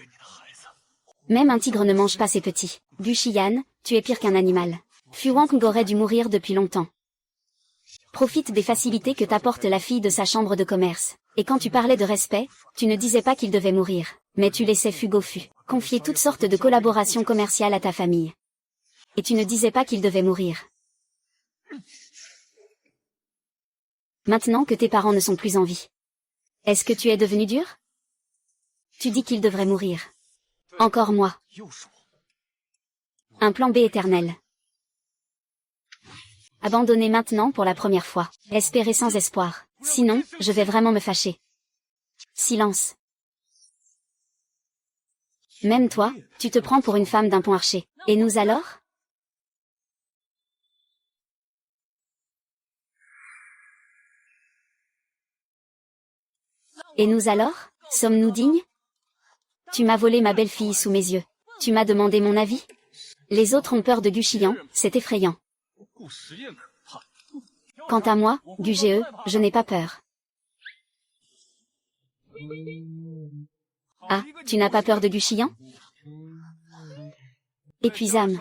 Même un tigre ne mange pas ses petits. Guxian, tu es pire qu'un animal. Fu Wanking aurait dû mourir depuis longtemps. Profite des facilités que t'apporte la fille de sa chambre de commerce. Et quand tu parlais de respect, tu ne disais pas qu'il devait mourir. Mais tu laissais Fu Gofu confier toutes sortes de collaborations commerciales à ta famille. Et tu ne disais pas qu'il devait mourir. Maintenant que tes parents ne sont plus en vie. Est-ce que tu es devenu dur? Tu dis qu'il devrait mourir. Encore moi. Un plan B éternel. Abandonner maintenant pour la première fois. Espérer sans espoir. Sinon, je vais vraiment me fâcher. Silence. Même toi, tu te prends pour une femme d'un pont archer. Et nous alors? Et nous alors? Sommes-nous dignes? Tu m'as volé ma belle-fille sous mes yeux. Tu m'as demandé mon avis? Les autres ont peur de Guxian, c'est effrayant. Quant à moi, Gu, je n'ai pas peur. Ah, tu n'as pas peur de Guxian? Épuisame.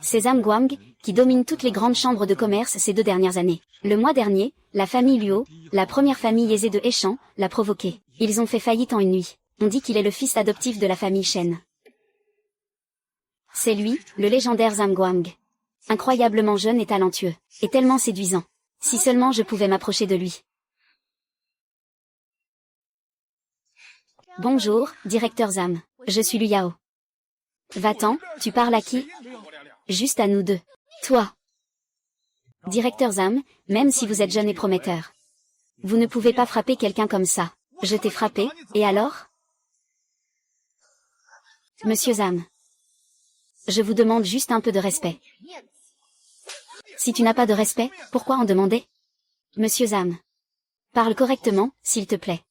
C'est Guang, qui domine toutes les grandes chambres de commerce ces 2 dernières années. Le mois dernier, la famille Luo, la première famille aisée de Hechan, l'a provoqué. Ils ont fait faillite en une nuit. On dit qu'il est le fils adoptif de la famille Shen. C'est lui, le légendaire Guang. Incroyablement jeune et talentueux. Et tellement séduisant. Si seulement je pouvais m'approcher de lui. Bonjour, directeur Zam. Je suis Liu Yao. Va-t'en, tu parles à qui? Juste à nous deux. Toi. Directeur Zam, même si vous êtes jeune et prometteur. Vous ne pouvez pas frapper quelqu'un comme ça. Je t'ai frappé, et alors? Monsieur Zam. Je vous demande juste un peu de respect. Si tu n'as pas de respect, pourquoi en demander? Monsieur Zam. Parle correctement, s'il te plaît.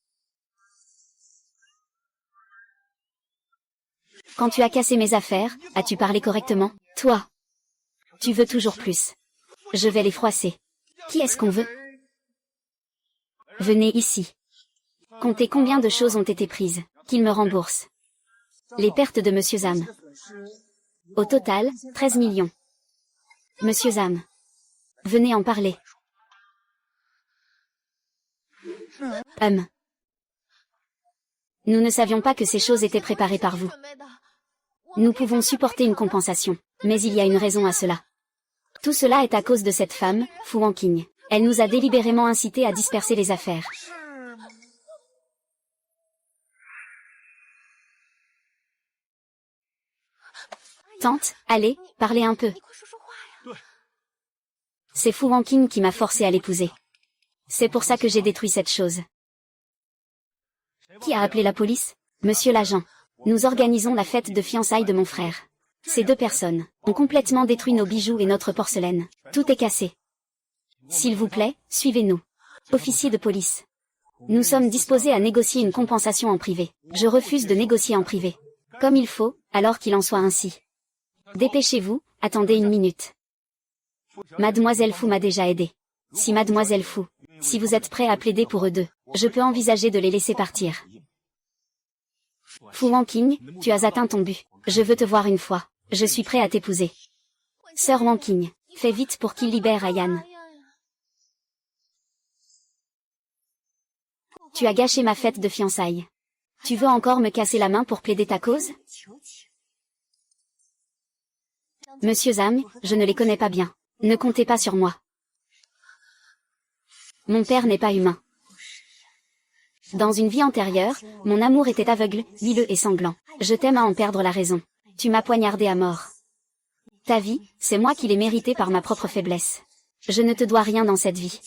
Quand tu as cassé mes affaires, as-tu parlé correctement? Toi. Tu veux toujours plus. Je vais les froisser. Qui est-ce qu'on veut? Venez ici. Comptez combien de choses ont été prises, qu'il me rembourse. Les pertes de Monsieur Zam. Au total, 13 millions. Monsieur Zam. Venez en parler. Nous ne savions pas que ces choses étaient préparées par vous. Nous pouvons supporter une compensation, mais il y a une raison à cela. Tout cela est à cause de cette femme, Fu Wanqing. Elle nous a délibérément incités à disperser les affaires. Tante, allez, parlez un peu. C'est Fu Wanqing qui m'a forcé à l'épouser. C'est pour ça que j'ai détruit cette chose. Qui a appelé la police? Monsieur l'agent. Nous organisons la fête de fiançailles de mon frère. Ces deux personnes ont complètement détruit nos bijoux et notre porcelaine. Tout est cassé. S'il vous plaît, suivez-nous. Officier de police. Nous sommes disposés à négocier une compensation en privé. Je refuse de négocier en privé. Comme il faut, alors qu'il en soit ainsi. Dépêchez-vous, attendez une minute. Mademoiselle Fu m'a déjà aidé. Si Mademoiselle Fu, si vous êtes prêt à plaider pour eux deux, je peux envisager de les laisser partir. Fu Wanqing, tu as atteint ton but. Je veux te voir une fois. Je suis prêt à t'épouser. Sœur Wanqing, fais vite pour qu'il libère Ayan. Tu as gâché ma fête de fiançailles. Tu veux encore me casser la main pour plaider ta cause? Monsieur Zam, je ne les connais pas bien. Ne comptez pas sur moi. Mon père n'est pas humain. Dans une vie antérieure, mon amour était aveugle, huileux et sanglant. Je t'aime à en perdre la raison. Tu m'as poignardé à mort. Ta vie, c'est moi qui l'ai méritée par ma propre faiblesse. Je ne te dois rien dans cette vie.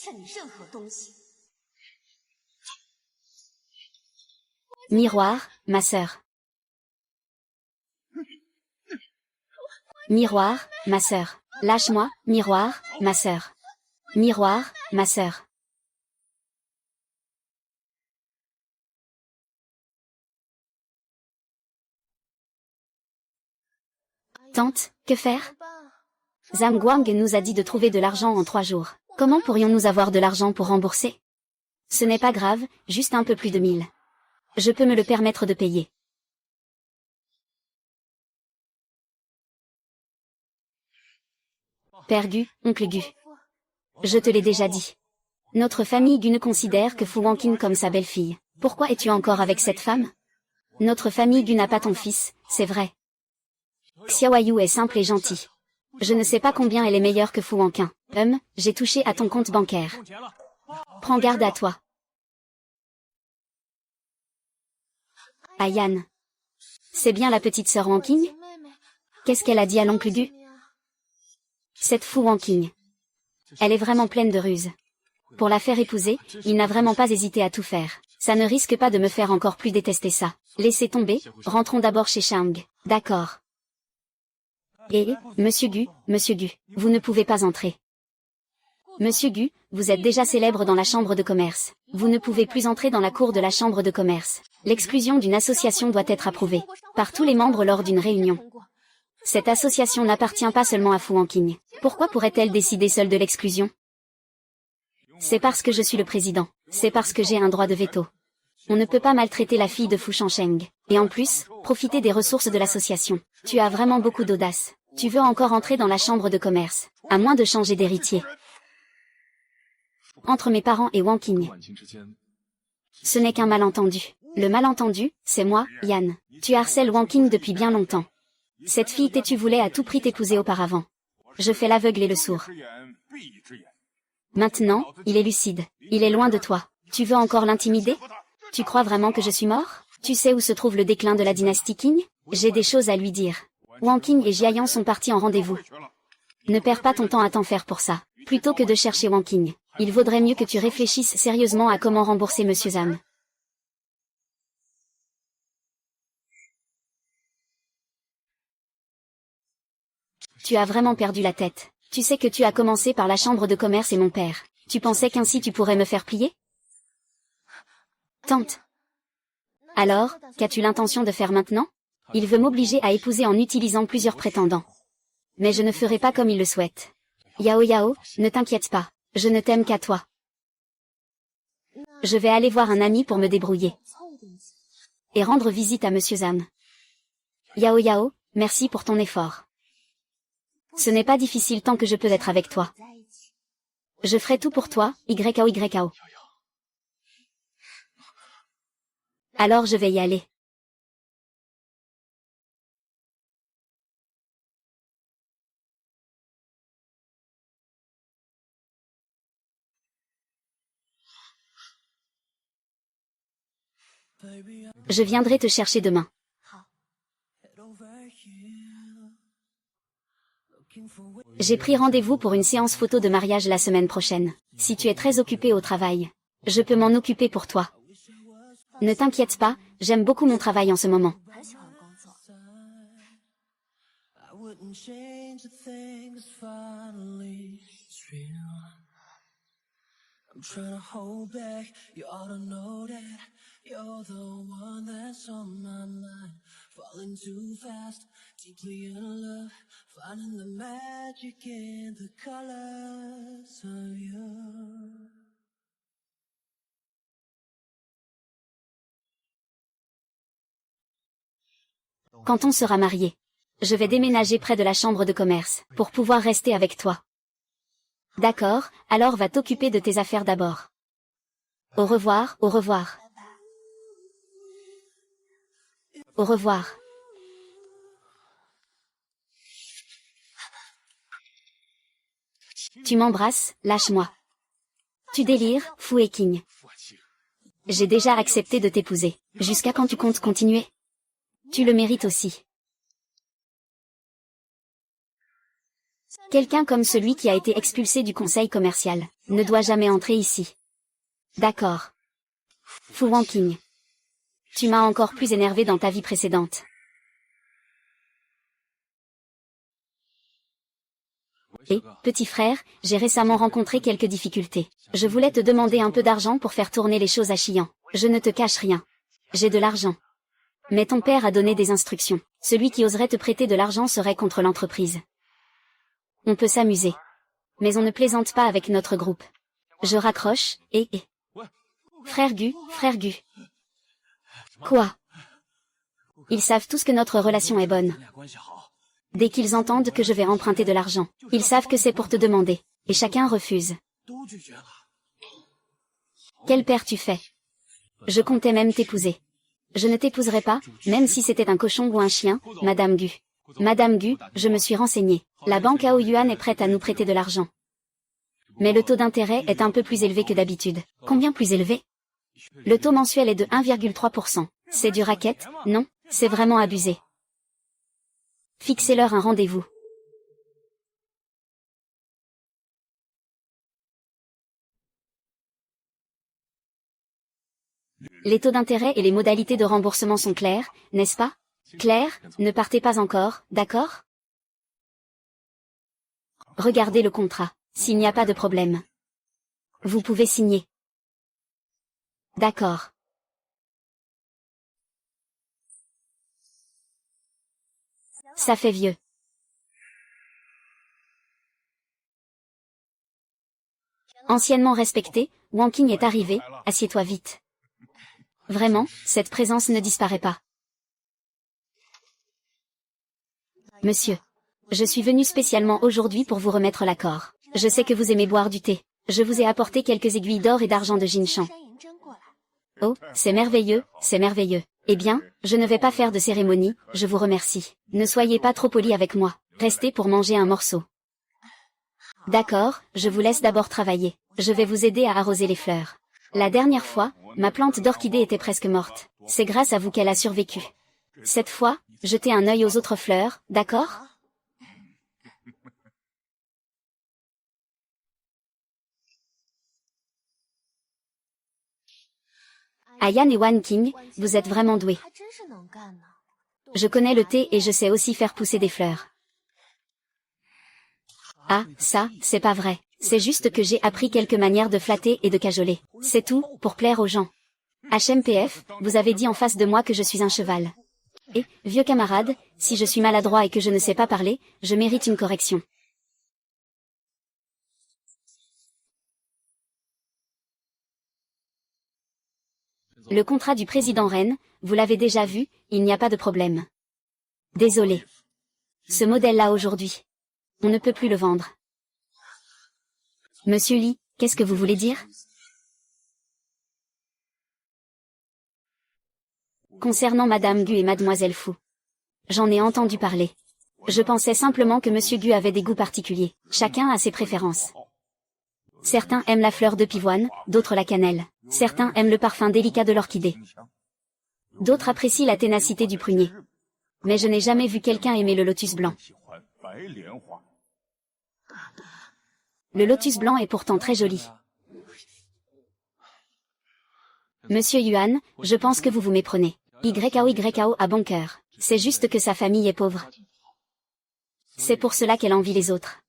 Miroir, ma sœur. Miroir, ma sœur. Lâche-moi, miroir, ma sœur. Miroir, ma sœur. Tante, que faire? Zhang Guang nous a dit de trouver de l'argent en 3 jours. Comment pourrions-nous avoir de l'argent pour rembourser? Ce n'est pas grave, juste un peu plus de 1000. Je peux me le permettre de payer. Père Gu, oncle Gu. Je te l'ai déjà dit. Notre famille Gu ne considère que Fu Wanqing comme sa belle-fille. Pourquoi es-tu encore avec cette femme? Notre famille Gu n'a pas ton fils, c'est vrai. Xiaoyu est simple et gentil. Je ne sais pas combien elle est meilleure que Fu Wanqing. J'ai touché à ton compte bancaire. Prends garde à toi. Ayan. C'est bien la petite sœur Wanqing? Qu'est-ce qu'elle a dit à l'oncle Gu? Cette Fu Wanqing. Elle est vraiment pleine de ruses. Pour la faire épouser, il n'a vraiment pas hésité à tout faire. Ça ne risque pas de me faire encore plus détester ça. Laissez tomber, rentrons d'abord chez Shang. D'accord. Et, Monsieur Gu, vous ne pouvez pas entrer. Monsieur Gu, vous êtes déjà célèbre dans la chambre de commerce. Vous ne pouvez plus entrer dans la cour de la chambre de commerce. L'exclusion d'une association doit être approuvée par tous les membres lors d'une réunion. Cette association n'appartient pas seulement à Fu Wanqing. Pourquoi pourrait-elle décider seule de l'exclusion? C'est parce que je suis le président. C'est parce que j'ai un droit de veto. On ne peut pas maltraiter la fille de Fu Shangsheng. Et en plus, profiter des ressources de l'association. Tu as vraiment beaucoup d'audace. Tu veux encore entrer dans la chambre de commerce, à moins de changer d'héritier. Entre mes parents et Wanqing. Ce n'est qu'un malentendu. Le malentendu, c'est moi, Yan. Tu harcèles Wanqing depuis bien longtemps. Cette fille têtue voulait à tout prix t'épouser auparavant. Je fais l'aveugle et le sourd. Maintenant, il est lucide. Il est loin de toi. Tu veux encore l'intimider? Tu crois vraiment que je suis mort? Tu sais où se trouve le déclin de la dynastie Qing? J'ai des choses à lui dire. Wang Qing et Jiayan sont partis en rendez-vous. Ne perds pas ton temps à t'en faire pour ça. Plutôt que de chercher Wang Qing, il vaudrait mieux que tu réfléchisses sérieusement à comment rembourser Monsieur Zhang. Tu as vraiment perdu la tête. Tu sais que tu as commencé par la chambre de commerce et mon père. Tu pensais qu'ainsi tu pourrais me faire plier? Tente. Alors, qu'as-tu l'intention de faire maintenant? Il veut m'obliger à épouser en utilisant plusieurs prétendants. Mais je ne ferai pas comme il le souhaite. Yao Yao, ne t'inquiète pas. Je ne t'aime qu'à toi. Je vais aller voir un ami pour me débrouiller. Et rendre visite à Monsieur Zhang. Yao Yao, merci pour ton effort. Ce n'est pas difficile tant que je peux être avec toi. Je ferai tout pour toi, YAO. Alors je vais y aller. Je viendrai te chercher demain. J'ai pris rendez-vous pour une séance photo de mariage la semaine prochaine. Si tu es très occupé au travail, je peux m'en occuper pour toi. Ne t'inquiète pas, j'aime beaucoup mon travail en ce moment. Quand on sera marié, je vais déménager près de la chambre de commerce, pour pouvoir rester avec toi. D'accord, alors va t'occuper de tes affaires d'abord. Au revoir, au revoir. Au revoir. Tu m'embrasses, lâche-moi. Tu délires, Fu Qing. J'ai déjà accepté de t'épouser. Jusqu'à quand tu comptes continuer? Tu le mérites aussi. Quelqu'un comme celui qui a été expulsé du conseil commercial ne doit jamais entrer ici. D'accord. Fu Wangqing. Tu m'as encore plus énervé dans ta vie précédente. Et, petit frère, j'ai récemment rencontré quelques difficultés. Je voulais te demander un peu d'argent pour faire tourner les choses à Xi'an. Je ne te cache rien. J'ai de l'argent. Mais ton père a donné des instructions. Celui qui oserait te prêter de l'argent serait contre l'entreprise. On peut s'amuser. Mais on ne plaisante pas avec notre groupe. Je raccroche, et... Frère Gu. Quoi? Ils savent tous que notre relation est bonne. Dès qu'ils entendent que je vais emprunter de l'argent, ils savent que c'est pour te demander. Et chacun refuse. Quel père tu fais? Je comptais même t'épouser. Je ne t'épouserai pas, même si c'était un cochon ou un chien, Madame Gu. Madame Gu, je me suis renseignée. La banque Aoyuan est prête à nous prêter de l'argent. Mais le taux d'intérêt est un peu plus élevé que d'habitude. Combien plus élevé? Le taux mensuel est de 1,3%. C'est du racket, non? C'est vraiment abusé. Fixez-leur un rendez-vous. Les taux d'intérêt et les modalités de remboursement sont clairs, n'est-ce pas? Claire, ne partez pas encore, d'accord? Regardez le contrat. S'il n'y a pas de problème, vous pouvez signer. D'accord. Ça fait vieux. Anciennement respecté, Wangqing est arrivé, assieds-toi vite. Vraiment, cette présence ne disparaît pas. Monsieur. Je suis venu spécialement aujourd'hui pour vous remettre l'accord. Je sais que vous aimez boire du thé. Je vous ai apporté quelques aiguilles d'or et d'argent de Jinshan. Oh, c'est merveilleux, c'est merveilleux. Eh bien, je ne vais pas faire de cérémonie, je vous remercie. Ne soyez pas trop poli avec moi. Restez pour manger un morceau. D'accord, je vous laisse d'abord travailler. Je vais vous aider à arroser les fleurs. La dernière fois, ma plante d'orchidée était presque morte. C'est grâce à vous qu'elle a survécu. Cette fois, jetez un œil aux autres fleurs, d'accord? Ayan et Wan King, vous êtes vraiment doués. Je connais le thé et je sais aussi faire pousser des fleurs. Ah, ça, c'est pas vrai. C'est juste que j'ai appris quelques manières de flatter et de cajoler. C'est tout, pour plaire aux gens. HMPF, vous avez dit en face de moi que je suis un cheval. Et, vieux camarade, si je suis maladroit et que je ne sais pas parler, je mérite une correction. Le contrat du président Ren, vous l'avez déjà vu, il n'y a pas de problème. Désolé. Ce modèle-là aujourd'hui. On ne peut plus le vendre. Monsieur Lee, qu'est-ce que vous voulez dire? Concernant Madame Gu et Mademoiselle Fu. J'en ai entendu parler. Je pensais simplement que Monsieur Gu avait des goûts particuliers. Chacun a ses préférences. Certains aiment la fleur de pivoine, d'autres la cannelle. Certains aiment le parfum délicat de l'orchidée. D'autres apprécient la ténacité du prunier. Mais je n'ai jamais vu quelqu'un aimer le lotus blanc. Le lotus blanc est pourtant très joli. Monsieur Yuan, je pense que vous vous méprenez. YKO a bon cœur. C'est juste que sa famille est pauvre. C'est pour cela qu'elle envie les autres.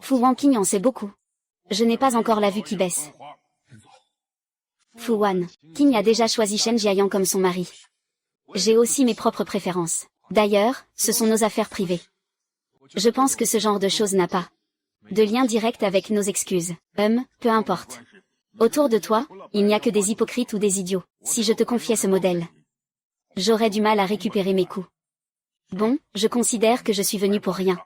Fu Wanqing en sait beaucoup. Je n'ai pas encore la vue qui baisse. Fu Wan King a déjà choisi Shen Jiayan comme son mari. J'ai aussi mes propres préférences. D'ailleurs, ce sont nos affaires privées. Je pense que ce genre de choses n'a pas de lien direct avec nos excuses. Peu importe. Autour de toi, il n'y a que des hypocrites ou des idiots. Si je te confiais ce modèle, j'aurais du mal à récupérer mes coups. Bon, je considère que je suis venu pour rien.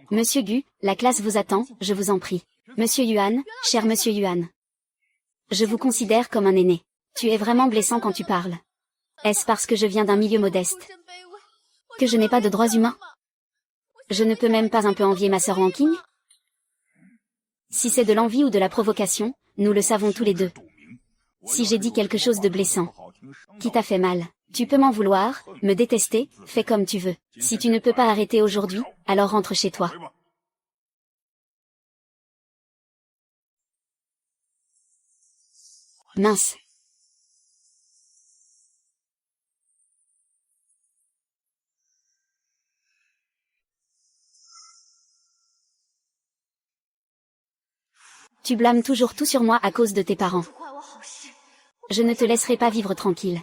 Monsieur Gu, la classe vous attend, je vous en prie. Monsieur Yuan, cher Monsieur Yuan. Je vous considère comme un aîné. Tu es vraiment blessant quand tu parles. Est-ce parce que je viens d'un milieu modeste que je n'ai pas de droits humains? Je ne peux même pas un peu envier ma sœur Wanqing? Si c'est de l'envie ou de la provocation, nous le savons tous les deux. Si j'ai dit quelque chose de blessant, qui t'a fait mal, tu peux m'en vouloir, me détester, fais comme tu veux. Si tu ne peux pas arrêter aujourd'hui, alors rentre chez toi. Mince. Tu blâmes toujours tout sur moi à cause de tes parents. Je ne te laisserai pas vivre tranquille.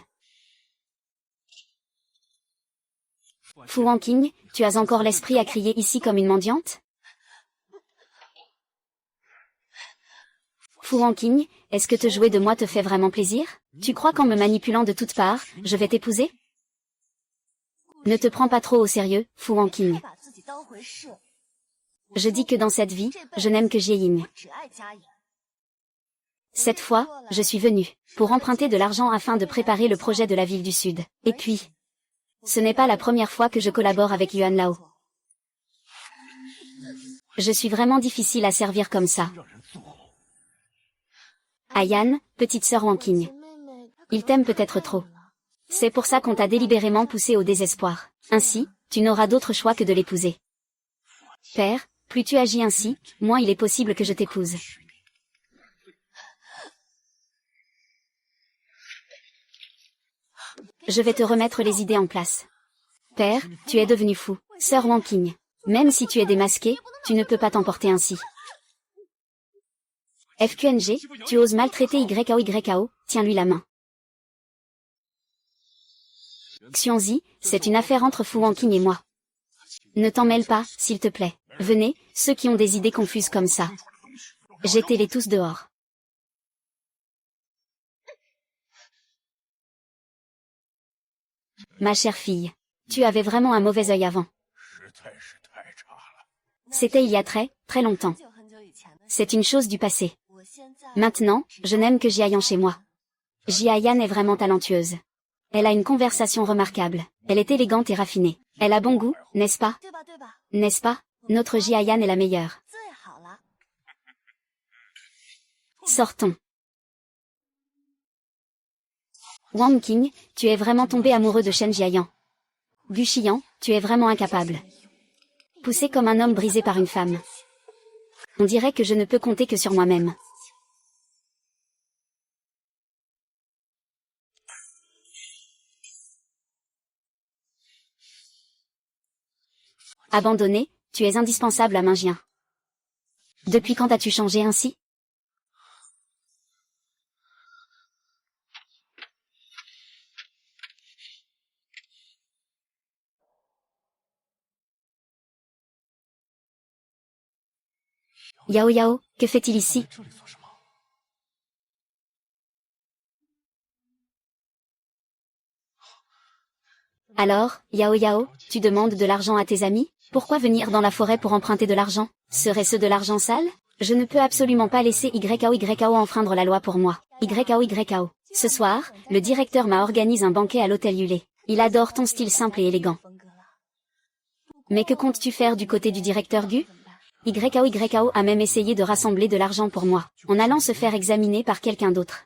Fu Wanqing, tu as encore l'esprit à crier ici comme une mendiante? Fu Wanqing, est-ce que te jouer de moi te fait vraiment plaisir? Tu crois qu'en me manipulant de toutes parts, je vais t'épouser? Ne te prends pas trop au sérieux, Fu Wanqing. Je dis que dans cette vie, je n'aime que Jieyin. Cette fois, je suis venu pour emprunter de l'argent afin de préparer le projet de la ville du Sud. Et puis, ce n'est pas la première fois que je collabore avec Yuan Lao. Je suis vraiment difficile à servir comme ça. Ayan, petite sœur Wanqing. Il t'aime peut-être trop. C'est pour ça qu'on t'a délibérément poussé au désespoir. Ainsi, tu n'auras d'autre choix que de l'épouser. Père, plus tu agis ainsi, moins il est possible que je t'épouse. Je vais te remettre les idées en place. Père, tu es devenu fou. Sœur Wanqing. Même si tu es démasqué, tu ne peux pas t'emporter ainsi. FQNG, tu oses maltraiter YKO, tiens-lui la main. Xuanzi, c'est une affaire entre Fu Wanqing et moi. Ne t'en mêle pas, s'il te plaît. Venez, ceux qui ont des idées confuses comme ça. Jetez-les tous dehors. Ma chère fille, tu avais vraiment un mauvais œil avant. C'était il y a très, très longtemps. C'est une chose du passé. Maintenant, je n'aime que Jiayan chez moi. Jiayan est vraiment talentueuse. Elle a une conversation remarquable. Elle est élégante et raffinée. Elle a bon goût, n'est-ce pas? N'est-ce pas? Notre Jiayan est la meilleure. Sortons. Wang Qing, tu es vraiment tombé amoureux de Shen Jiayan. Gu Xian, tu es vraiment incapable. Poussé comme un homme brisé par une femme. On dirait que je ne peux compter que sur moi-même. Abandonné, tu es indispensable à Mingjian. Depuis quand as-tu changé ainsi? Yao Yao, que fait-il ici? Alors, Yao Yao, tu demandes de l'argent à tes amis? Pourquoi venir dans la forêt pour emprunter de l'argent? Serait-ce de l'argent sale? Je ne peux absolument pas laisser YAO enfreindre la loi pour moi. YAO. Ce soir, le directeur m'a organisé un banquet à l'hôtel Yulé. Il adore ton style simple et élégant. Mais que comptes-tu faire du côté du directeur Gu? YAO a même essayé de rassembler de l'argent pour moi, en allant se faire examiner par quelqu'un d'autre.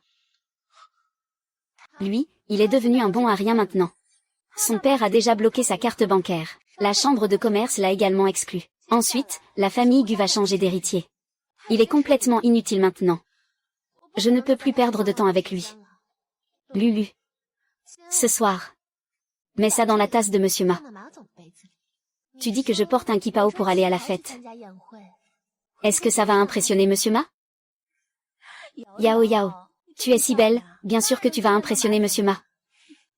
Lui, il est devenu un bon à rien maintenant. Son père a déjà bloqué sa carte bancaire. La chambre de commerce l'a également exclu. Ensuite, la famille Gu va changer d'héritier. Il est complètement inutile maintenant. Je ne peux plus perdre de temps avec lui. Lulu. Ce soir. Mets ça dans la tasse de Monsieur Ma. Tu dis que je porte un kipao pour aller à la fête. Est-ce que ça va impressionner Monsieur Ma? Yao Yao. Tu es si belle, bien sûr que tu vas impressionner Monsieur Ma.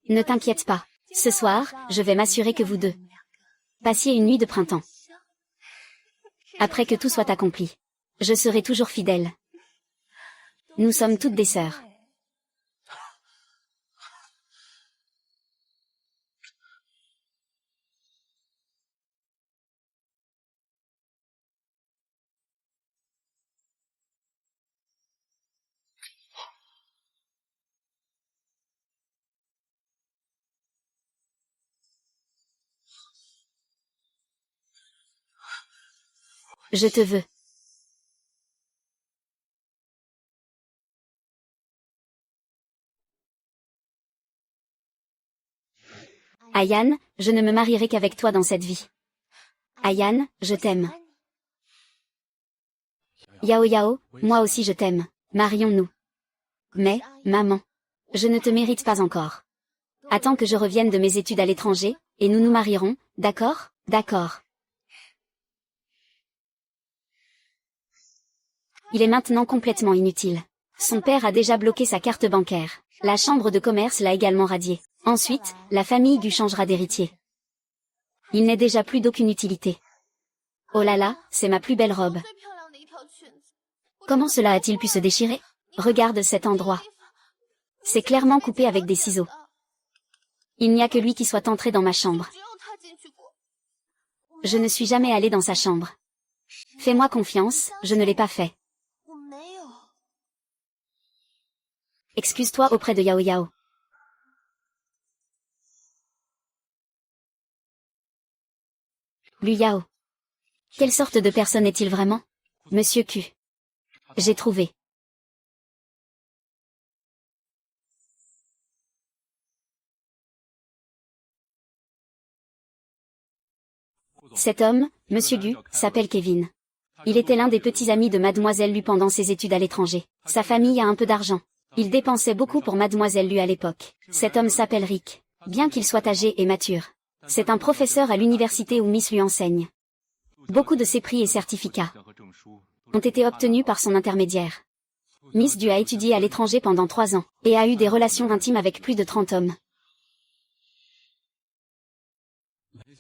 Ne t'inquiète pas. Ce soir, je vais m'assurer que vous deux passiez une nuit de printemps. Après que tout soit accompli, je serai toujours fidèle. Nous sommes toutes des sœurs. Je te veux. Ayan, je ne me marierai qu'avec toi dans cette vie. Ayan, je t'aime. Yao Yao, moi aussi je t'aime. Marions-nous. Mais, maman, je ne te mérite pas encore. Attends que je revienne de mes études à l'étranger, et nous nous marierons, d'accord? D'accord. Il est maintenant complètement inutile. Son père a déjà bloqué sa carte bancaire. La chambre de commerce l'a également radié. Ensuite, la famille Gu changera d'héritier. Il n'est déjà plus d'aucune utilité. Oh là là, c'est ma plus belle robe. Comment cela a-t-il pu se déchirer? Regarde cet endroit. C'est clairement coupé avec des ciseaux. Il n'y a que lui qui soit entré dans ma chambre. Je ne suis jamais allée dans sa chambre. Fais-moi confiance, je ne l'ai pas fait. Excuse-toi auprès de Yao Yao. Lu Yao. Quelle sorte de personne est-il vraiment? Monsieur Q. J'ai trouvé. Cet homme, Monsieur Gu, s'appelle Kevin. Il était l'un des petits amis de Mademoiselle Lu pendant ses études à l'étranger. Sa famille a un peu d'argent. Il dépensait beaucoup pour Mademoiselle Lu à l'époque. Cet homme s'appelle Rick. Bien qu'il soit âgé et mature. C'est un professeur à l'université où Miss lui enseigne. Beaucoup de ses prix et certificats ont été obtenus par son intermédiaire. Miss Du a étudié à l'étranger pendant 3 ans, et a eu des relations intimes avec plus de 30 hommes.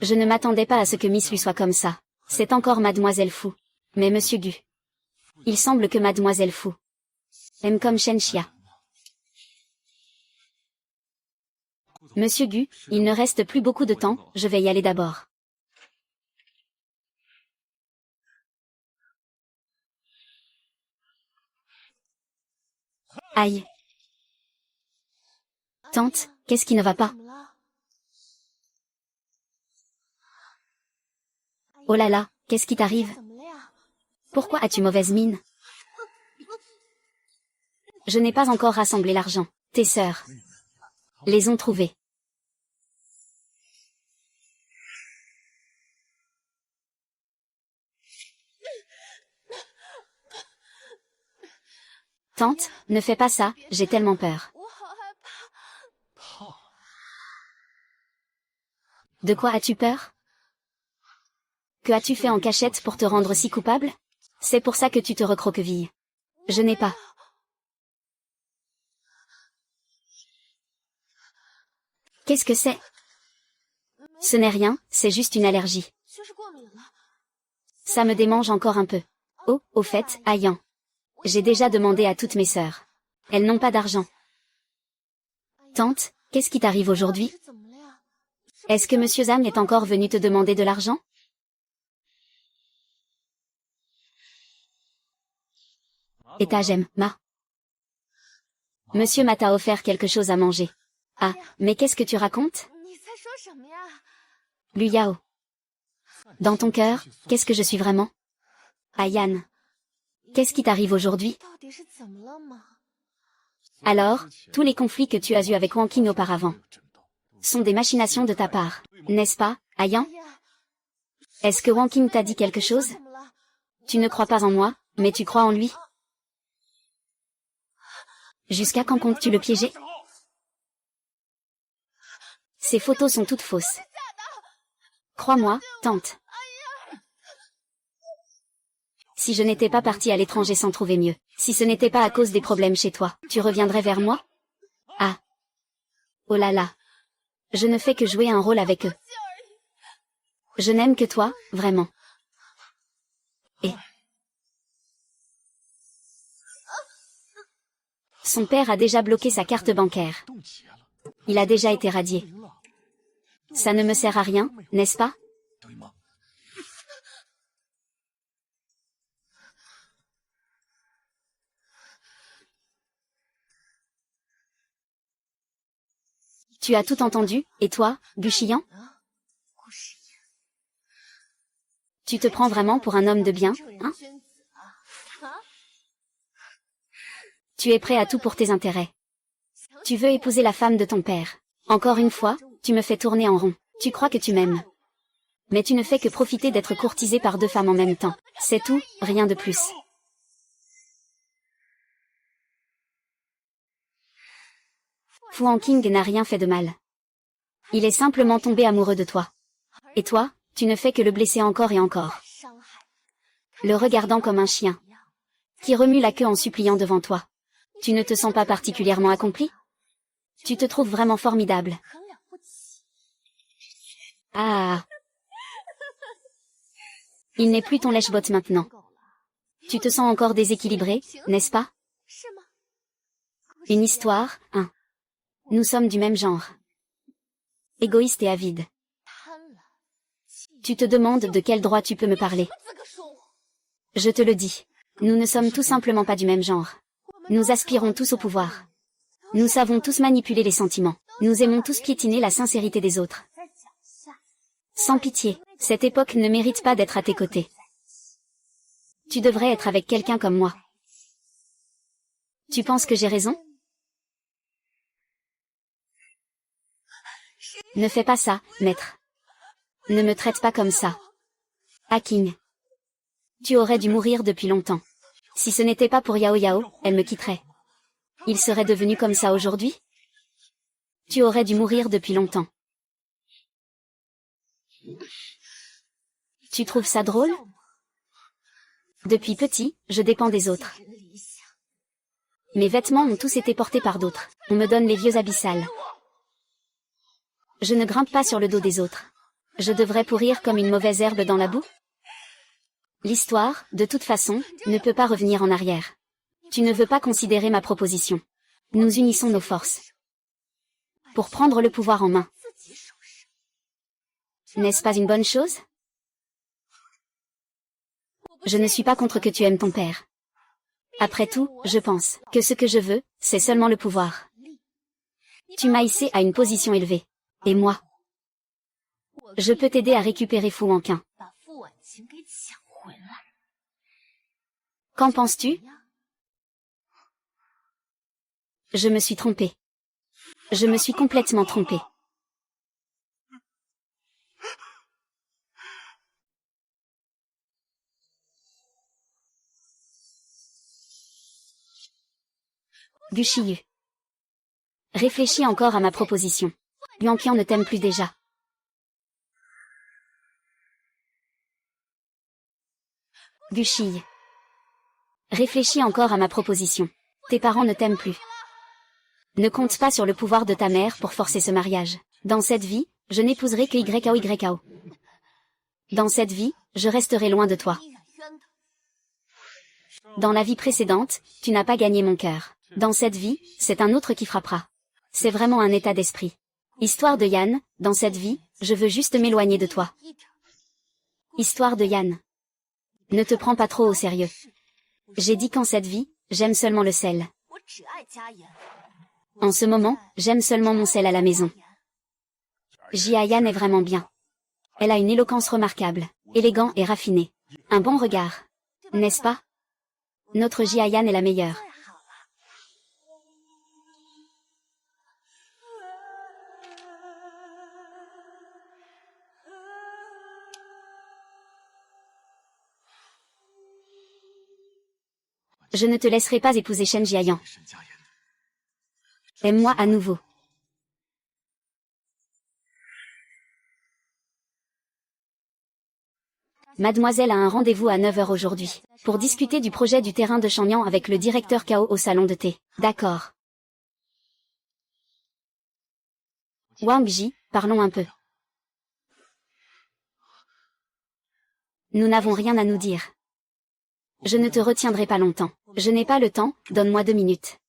Je ne m'attendais pas à ce que Miss lui soit comme ça. C'est encore Mademoiselle Fu. Mais Monsieur Gu. Il semble que Mademoiselle Fu aime comme Shen Xia. Monsieur Gu, il ne reste plus beaucoup de temps, je vais y aller d'abord. Aïe. Tante, qu'est-ce qui ne va pas? Oh là là, qu'est-ce qui t'arrive? Pourquoi as-tu mauvaise mine? Je n'ai pas encore rassemblé l'argent. Tes sœurs les ont trouvés. Tante, ne fais pas ça, j'ai tellement peur. De quoi as-tu peur? Que as-tu fait en cachette pour te rendre si coupable? C'est pour ça que tu te recroquevilles. Je n'ai pas. Qu'est-ce que c'est? Ce n'est rien, c'est juste une allergie. Ça me démange encore un peu. Oh, au fait, Ayan. J'ai déjà demandé à toutes mes sœurs. Elles n'ont pas d'argent. Tante, qu'est-ce qui t'arrive aujourd'hui? Est-ce que Monsieur Zhang est encore venu te demander de l'argent? Et ta j'aime, Ma. Monsieur Ma t'a offert quelque chose à manger. Ah, mais qu'est-ce que tu racontes? Lu Yao. Dans ton cœur, qu'est-ce que je suis vraiment? Ayan. Qu'est-ce qui t'arrive aujourd'hui? Alors, tous les conflits que tu as eus avec Wang Qing auparavant sont des machinations de ta part, n'est-ce pas, Ayan? Est-ce que Wang Qing t'a dit quelque chose? Tu ne crois pas en moi, mais tu crois en lui. Jusqu'à quand comptes-tu le piéger? Ces photos sont toutes fausses. Crois-moi, tante. Si je n'étais pas partie à l'étranger sans trouver mieux, si ce n'était pas à cause des problèmes chez toi, tu reviendrais vers moi? Ah. Oh là là. Je ne fais que jouer un rôle avec eux. Je n'aime que toi, vraiment. Et son père a déjà bloqué sa carte bancaire. Il a déjà été radié. Ça ne me sert à rien, n'est-ce pas? Tu as tout entendu, et toi, Buchiyan? Tu te prends vraiment pour un homme de bien, hein? Tu es prêt à tout pour tes intérêts. Tu veux épouser la femme de ton père. Encore une fois, tu me fais tourner en rond. Tu crois que tu m'aimes. Mais tu ne fais que profiter d'être courtisé par deux femmes en même temps. C'est tout, rien de plus. Fu Hanqing n'a rien fait de mal. Il est simplement tombé amoureux de toi. Et toi, tu ne fais que le blesser encore et encore. Le regardant comme un chien qui remue la queue en suppliant devant toi. Tu ne te sens pas particulièrement accompli? Tu te trouves vraiment formidable. Ah. Il n'est plus ton lèche-botte maintenant. Tu te sens encore déséquilibré, n'est-ce pas? Une histoire, hein. Nous sommes du même genre. Égoïste et avide. Tu te demandes de quel droit tu peux me parler. Je te le dis. Nous ne sommes tout simplement pas du même genre. Nous aspirons tous au pouvoir. Nous savons tous manipuler les sentiments. Nous aimons tous piétiner la sincérité des autres. Sans pitié, cette époque ne mérite pas d'être à tes côtés. Tu devrais être avec quelqu'un comme moi. Tu penses que j'ai raison? Ne fais pas ça, maître. Ne me traite pas comme ça. Haking. Tu aurais dû mourir depuis longtemps. Si ce n'était pas pour Yao Yao, elle me quitterait. Il serait devenu comme ça aujourd'hui? Tu aurais dû mourir depuis longtemps. Tu trouves ça drôle? Depuis petit, je dépends des autres. Mes vêtements ont tous été portés par d'autres. On me donne les vieux abyssales. Je ne grimpe pas sur le dos des autres. Je devrais pourrir comme une mauvaise herbe dans la boue? L'histoire, de toute façon, ne peut pas revenir en arrière. Tu ne veux pas considérer ma proposition. Nous unissons nos forces pour prendre le pouvoir en main. N'est-ce pas une bonne chose? Je ne suis pas contre que tu aimes ton père. Après tout, je pense que ce que je veux, c'est seulement le pouvoir. Tu m'as hissé à une position élevée. Et moi, je peux t'aider à récupérer Fu Hanqing. Qu'en penses-tu? Je me suis trompée. Je me suis complètement trompée. Gu Shiyu. Réfléchis encore à ma proposition. Yuanqian ne t'aime plus déjà. Gu Shiyu. Réfléchis encore à ma proposition. Tes parents ne t'aiment plus. Ne compte pas sur le pouvoir de ta mère pour forcer ce mariage. Dans cette vie, je n'épouserai que YAO. Dans cette vie, je resterai loin de toi. Dans la vie précédente, tu n'as pas gagné mon cœur. Dans cette vie, c'est un autre qui frappera. C'est vraiment un état d'esprit. Histoire de Yan, dans cette vie, je veux juste m'éloigner de toi. Histoire de Yan. Ne te prends pas trop au sérieux. J'ai dit qu'en cette vie, j'aime seulement le sel. En ce moment, j'aime seulement mon sel à la maison. Jia Yan est vraiment bien. Elle a une éloquence remarquable, élégant et raffiné. Un bon regard. N'est-ce pas? Notre Jia Yan est la meilleure. Je ne te laisserai pas épouser Shen Jiayan. Aime-moi à nouveau. Mademoiselle a un rendez-vous à 9 h aujourd'hui, pour discuter du projet du terrain de Shangyan avec le directeur Cao au salon de thé. D'accord. Wang Ji, parlons un peu. Nous n'avons rien à nous dire. Je ne te retiendrai pas longtemps. Je n'ai pas le temps, donne-moi 2 minutes.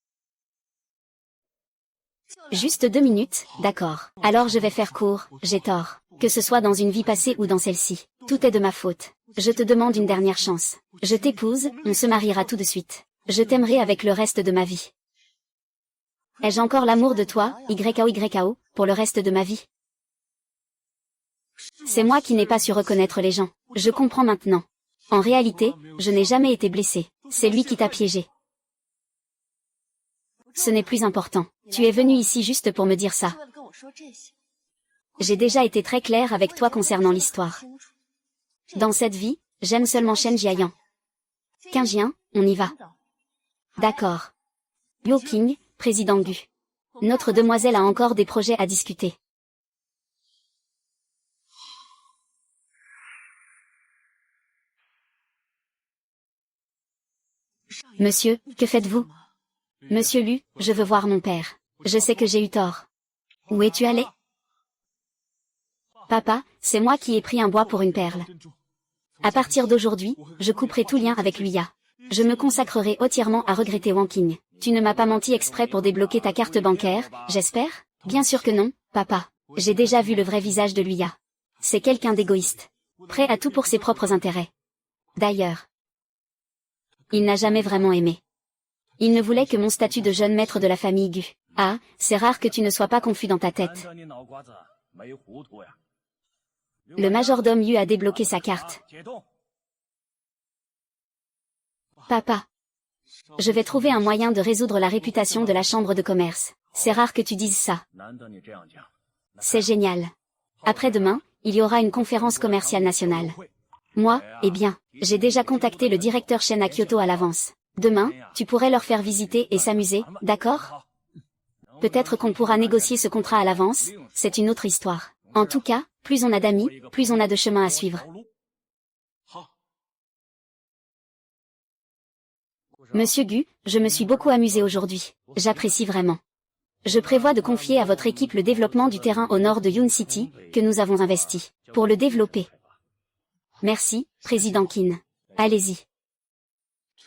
Juste 2 minutes, d'accord. Alors je vais faire court, j'ai tort. Que ce soit dans une vie passée ou dans celle-ci. Tout est de ma faute. Je te demande une dernière chance. Je t'épouse, on se mariera tout de suite. Je t'aimerai avec le reste de ma vie. Ai-je encore l'amour de toi, YAO, pour le reste de ma vie? C'est moi qui n'ai pas su reconnaître les gens. Je comprends maintenant. En réalité, je n'ai jamais été blessée. C'est lui qui t'a piégé. Ce n'est plus important. Tu es venu ici juste pour me dire ça. J'ai déjà été très claire avec toi concernant l'histoire. Dans cette vie, j'aime seulement Shen Jiayan. Qingjian, on y va. D'accord. Yo King, président Gu. Notre demoiselle a encore des projets à discuter. Monsieur, que faites-vous? Monsieur Lu, je veux voir mon père. Je sais que j'ai eu tort. Où es-tu allé? Papa, c'est moi qui ai pris un bois pour une perle. À partir d'aujourd'hui, je couperai tout lien avec Luya. Je me consacrerai entièrement à regretter Wang Qing. Tu ne m'as pas menti exprès pour débloquer ta carte bancaire, j'espère? Bien sûr que non, papa. J'ai déjà vu le vrai visage de Luya. C'est quelqu'un d'égoïste. Prêt à tout pour ses propres intérêts. D'ailleurs, il n'a jamais vraiment aimé. Il ne voulait que mon statut de jeune maître de la famille Gu. Ah, c'est rare que tu ne sois pas confus dans ta tête. Le majordome Yu a débloqué sa carte. Papa. Je vais trouver un moyen de résoudre la réputation de la chambre de commerce. C'est rare que tu dises ça. C'est génial. Après-demain, il y aura une conférence commerciale nationale. Moi, eh bien, j'ai déjà contacté le directeur Shen à Kyoto à l'avance. Demain, tu pourrais leur faire visiter et s'amuser, d'accord? Peut-être qu'on pourra négocier ce contrat à l'avance, c'est une autre histoire. En tout cas, plus on a d'amis, plus on a de chemin à suivre. Monsieur Gu, je me suis beaucoup amusé aujourd'hui. J'apprécie vraiment. Je prévois de confier à votre équipe le développement du terrain au nord de Yun City, que nous avons investi, pour le développer. Merci, Président Qin. Allez-y.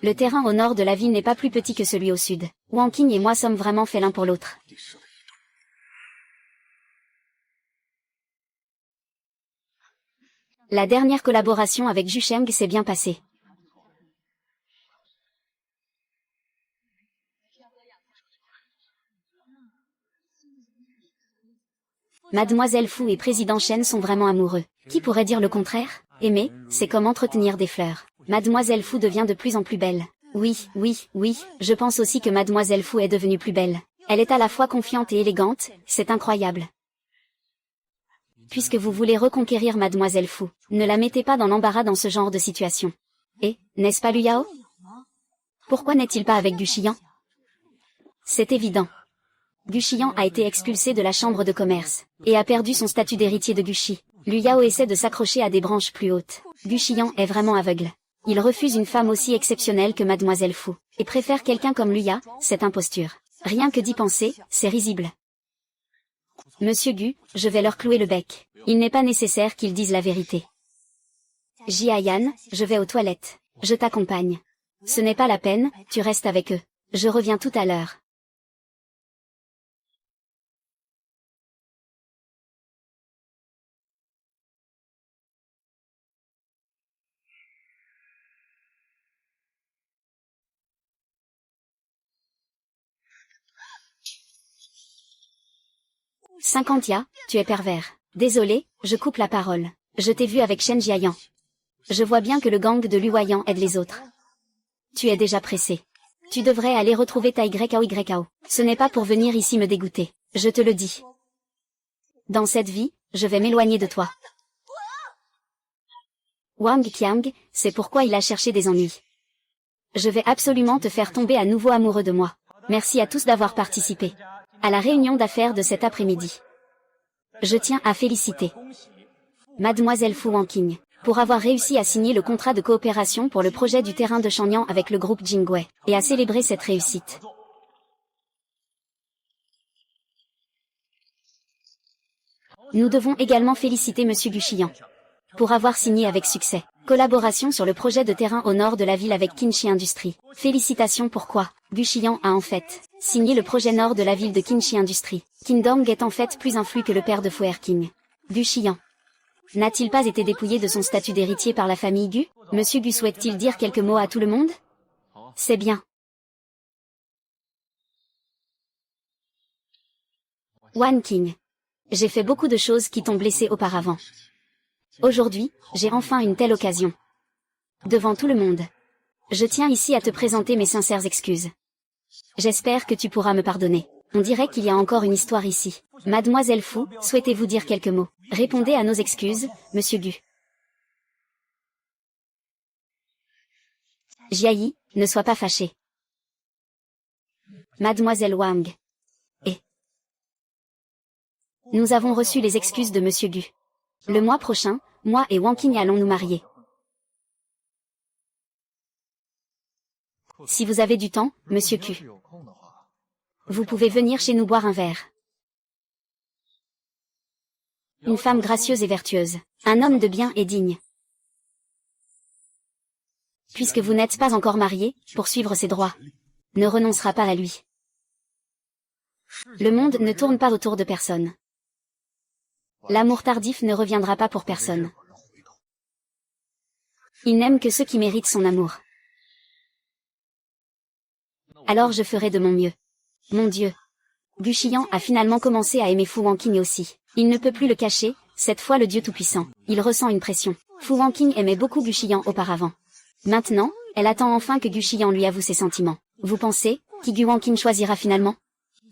Le terrain au nord de la ville n'est pas plus petit que celui au sud. Wang Qing et moi sommes vraiment faits l'un pour l'autre. La dernière collaboration avec Zhu Sheng s'est bien passée. Mademoiselle Fu et Président Shen sont vraiment amoureux. Qui pourrait dire le contraire? Aimer, c'est comme entretenir des fleurs. Mademoiselle Fu devient de plus en plus belle. Oui, oui, oui, je pense aussi que Mademoiselle Fu est devenue plus belle. Elle est à la fois confiante et élégante, c'est incroyable. Puisque vous voulez reconquérir Mademoiselle Fu, ne la mettez pas dans l'embarras dans ce genre de situation. Et, n'est-ce pas Liu Yao? Pourquoi n'est-il pas avec Gu Xiyan? C'est évident. Gu Xiyan a été expulsé de la chambre de commerce, et a perdu son statut d'héritier de Gu Shi. Liu Yao essaie de s'accrocher à des branches plus hautes. Gu Xiyan est vraiment aveugle. Il refuse une femme aussi exceptionnelle que Mademoiselle Fu, et préfère quelqu'un comme Liu Ya, cette imposture. Rien que d'y penser, c'est risible. Monsieur Gu, je vais leur clouer le bec. Il n'est pas nécessaire qu'ils disent la vérité. Jiayan, je vais aux toilettes. Je t'accompagne. Ce n'est pas la peine, tu restes avec eux. Je reviens tout à l'heure. Cinquantia, tu es pervers. Désolé, je coupe la parole. Je t'ai vu avec Shen Jiayan. Je vois bien que le gang de Luoyang aide les autres. Tu es déjà pressé. Tu devrais aller retrouver ta YAO. Ce n'est pas pour venir ici me dégoûter. Je te le dis. Dans cette vie, je vais m'éloigner de toi. Wang Qiang, c'est pourquoi il a cherché des ennuis. Je vais absolument te faire tomber à nouveau amoureux de moi. Merci à tous d'avoir participé à la réunion d'affaires de cet après-midi. Je tiens à féliciter Mademoiselle Fu Wanqing pour avoir réussi à signer le contrat de coopération pour le projet du terrain de Shenyang avec le groupe Jingwei, et à célébrer cette réussite. Nous devons également féliciter Monsieur Gu Xiyan pour avoir signé avec succès collaboration sur le projet de terrain au nord de la ville avec Qinshi Industries. Félicitations. Pourquoi Gu Xiyan a en fait signé le projet nord de la ville de Qinshi Industries. Qingdong est en fait plus influent que le père de Fu Erqing. Gu Xiyan n'a-t-il pas été dépouillé de son statut d'héritier par la famille Gu? Monsieur Gu souhaite-t-il dire quelques mots à tout le monde? C'est bien. Wan Qing. J'ai fait beaucoup de choses qui t'ont blessé auparavant. Aujourd'hui, j'ai enfin une telle occasion. Devant tout le monde. Je tiens ici à te présenter mes sincères excuses. J'espère que tu pourras me pardonner. On dirait qu'il y a encore une histoire ici. Mademoiselle Fu, souhaitez-vous dire quelques mots? Répondez à nos excuses, Monsieur Gu. Jiayi, ne sois pas fâché. Mademoiselle Wang. Et nous avons reçu les excuses de Monsieur Gu. Le mois prochain, moi et Wanqing allons nous marier. Si vous avez du temps, Monsieur Q, vous pouvez venir chez nous boire un verre. Une femme gracieuse et vertueuse, un homme de bien et digne. Puisque vous n'êtes pas encore marié, poursuivre ses droits, ne renoncera pas à lui. Le monde ne tourne pas autour de personne. L'amour tardif ne reviendra pas pour personne. Il n'aime que ceux qui méritent son amour. Alors je ferai de mon mieux. Mon Dieu. Gu Xiyan a finalement commencé à aimer Fu Wanqing aussi. Il ne peut plus le cacher, cette fois le Dieu Tout-Puissant. Il ressent une pression. Fu Wanqing aimait beaucoup Gu Xiyan auparavant. Maintenant, elle attend enfin que Gu Xiyan lui avoue ses sentiments. Vous pensez, qui Gu Wanqing choisira finalement?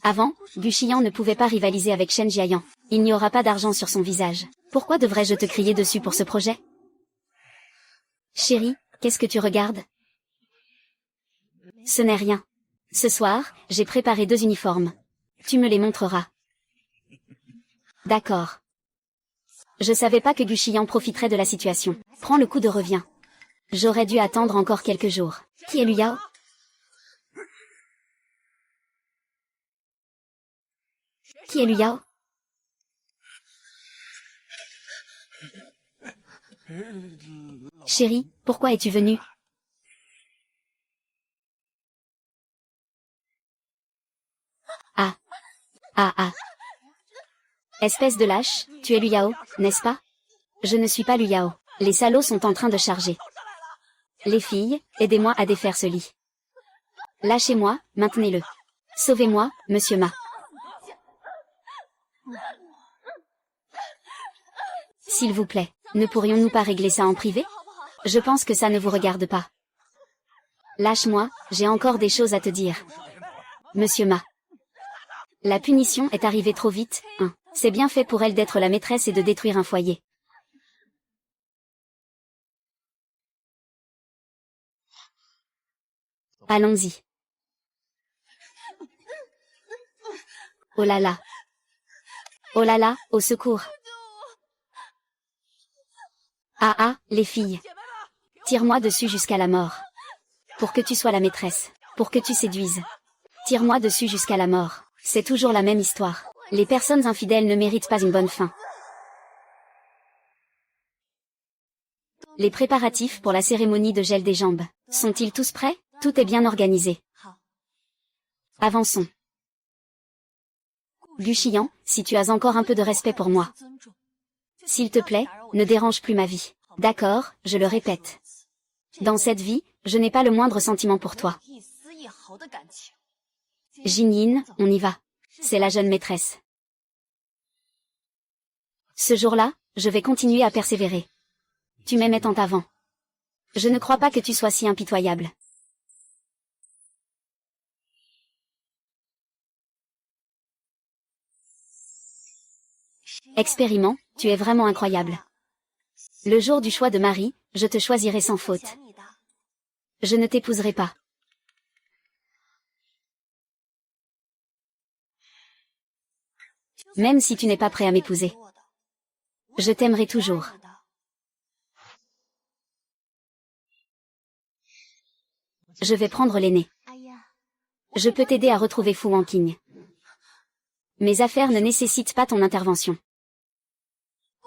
Avant, Gu Xiyan ne pouvait pas rivaliser avec Shen Jiayan. Il n'y aura pas d'argent sur son visage. Pourquoi devrais-je te crier dessus pour ce projet? Chérie, qu'est-ce que tu regardes? Ce n'est rien. Ce soir, j'ai préparé 2 uniformes. Tu me les montreras. D'accord. Je savais pas que Gu Xiyan profiterait de la situation. Prends le coup de revient. J'aurais dû attendre encore quelques jours. Qui est Liu Yao? Qui est Liu Yao? Chérie, pourquoi es-tu venue? Ah. Espèce de lâche, tu es Liu Yao, n'est-ce pas? Je ne suis pas Liu Yao. Les salauds sont en train de charger. Les filles, aidez-moi à défaire ce lit. Lâchez-moi, maintenez-le. Sauvez-moi, Monsieur Ma. S'il vous plaît, ne pourrions-nous pas régler ça en privé? Je pense que ça ne vous regarde pas. Lâche-moi, j'ai encore des choses à te dire. Monsieur Ma. La punition est arrivée trop vite, hein. C'est bien fait pour elle d'être la maîtresse et de détruire un foyer. Allons-y. Oh là là. Oh là là, au secours. Ah ah, les filles. Tire-moi dessus jusqu'à la mort. Pour que tu sois la maîtresse. Pour que tu séduises. Tire-moi dessus jusqu'à la mort. C'est toujours la même histoire. Les personnes infidèles ne méritent pas une bonne fin. Les préparatifs pour la cérémonie de gel des jambes. Sont-ils tous prêts? Tout est bien organisé. Avançons. Guchiyan, si tu as encore un peu de respect pour moi. S'il te plaît, ne dérange plus ma vie. D'accord, je le répète. Dans cette vie, je n'ai pas le moindre sentiment pour toi. Jinyin, on y va. C'est la jeune maîtresse. Ce jour-là, je vais continuer à persévérer. Tu m'aimais tant avant. Je ne crois pas que tu sois si impitoyable. Expériment, tu es vraiment incroyable. Le jour du choix de mari, je te choisirai sans faute. Je ne t'épouserai pas. Même si tu n'es pas prêt à m'épouser. Je t'aimerai toujours. Je vais prendre l'aîné. Je peux t'aider à retrouver Fu Wanqing. Mes affaires ne nécessitent pas ton intervention.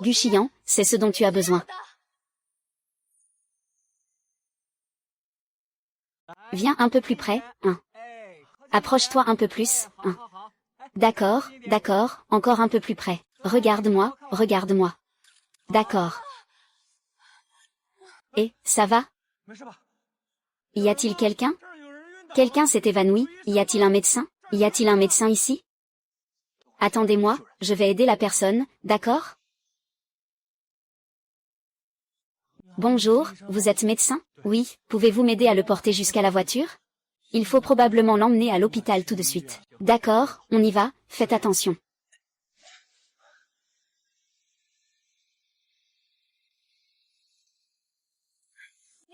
Guchiyan, c'est ce dont tu as besoin. Viens un peu plus près, hein. Approche-toi un peu plus, hein. D'accord, d'accord, encore un peu plus près. Regarde-moi, regarde-moi. D'accord. Et, ça va? Y a-t-il quelqu'un? Quelqu'un s'est évanoui, y a-t-il un médecin? Y a-t-il un médecin ici? Attendez-moi, je vais aider la personne, d'accord? Bonjour, vous êtes médecin? Oui, pouvez-vous m'aider à le porter jusqu'à la voiture? Il faut probablement l'emmener à l'hôpital tout de suite. D'accord, on y va, faites attention.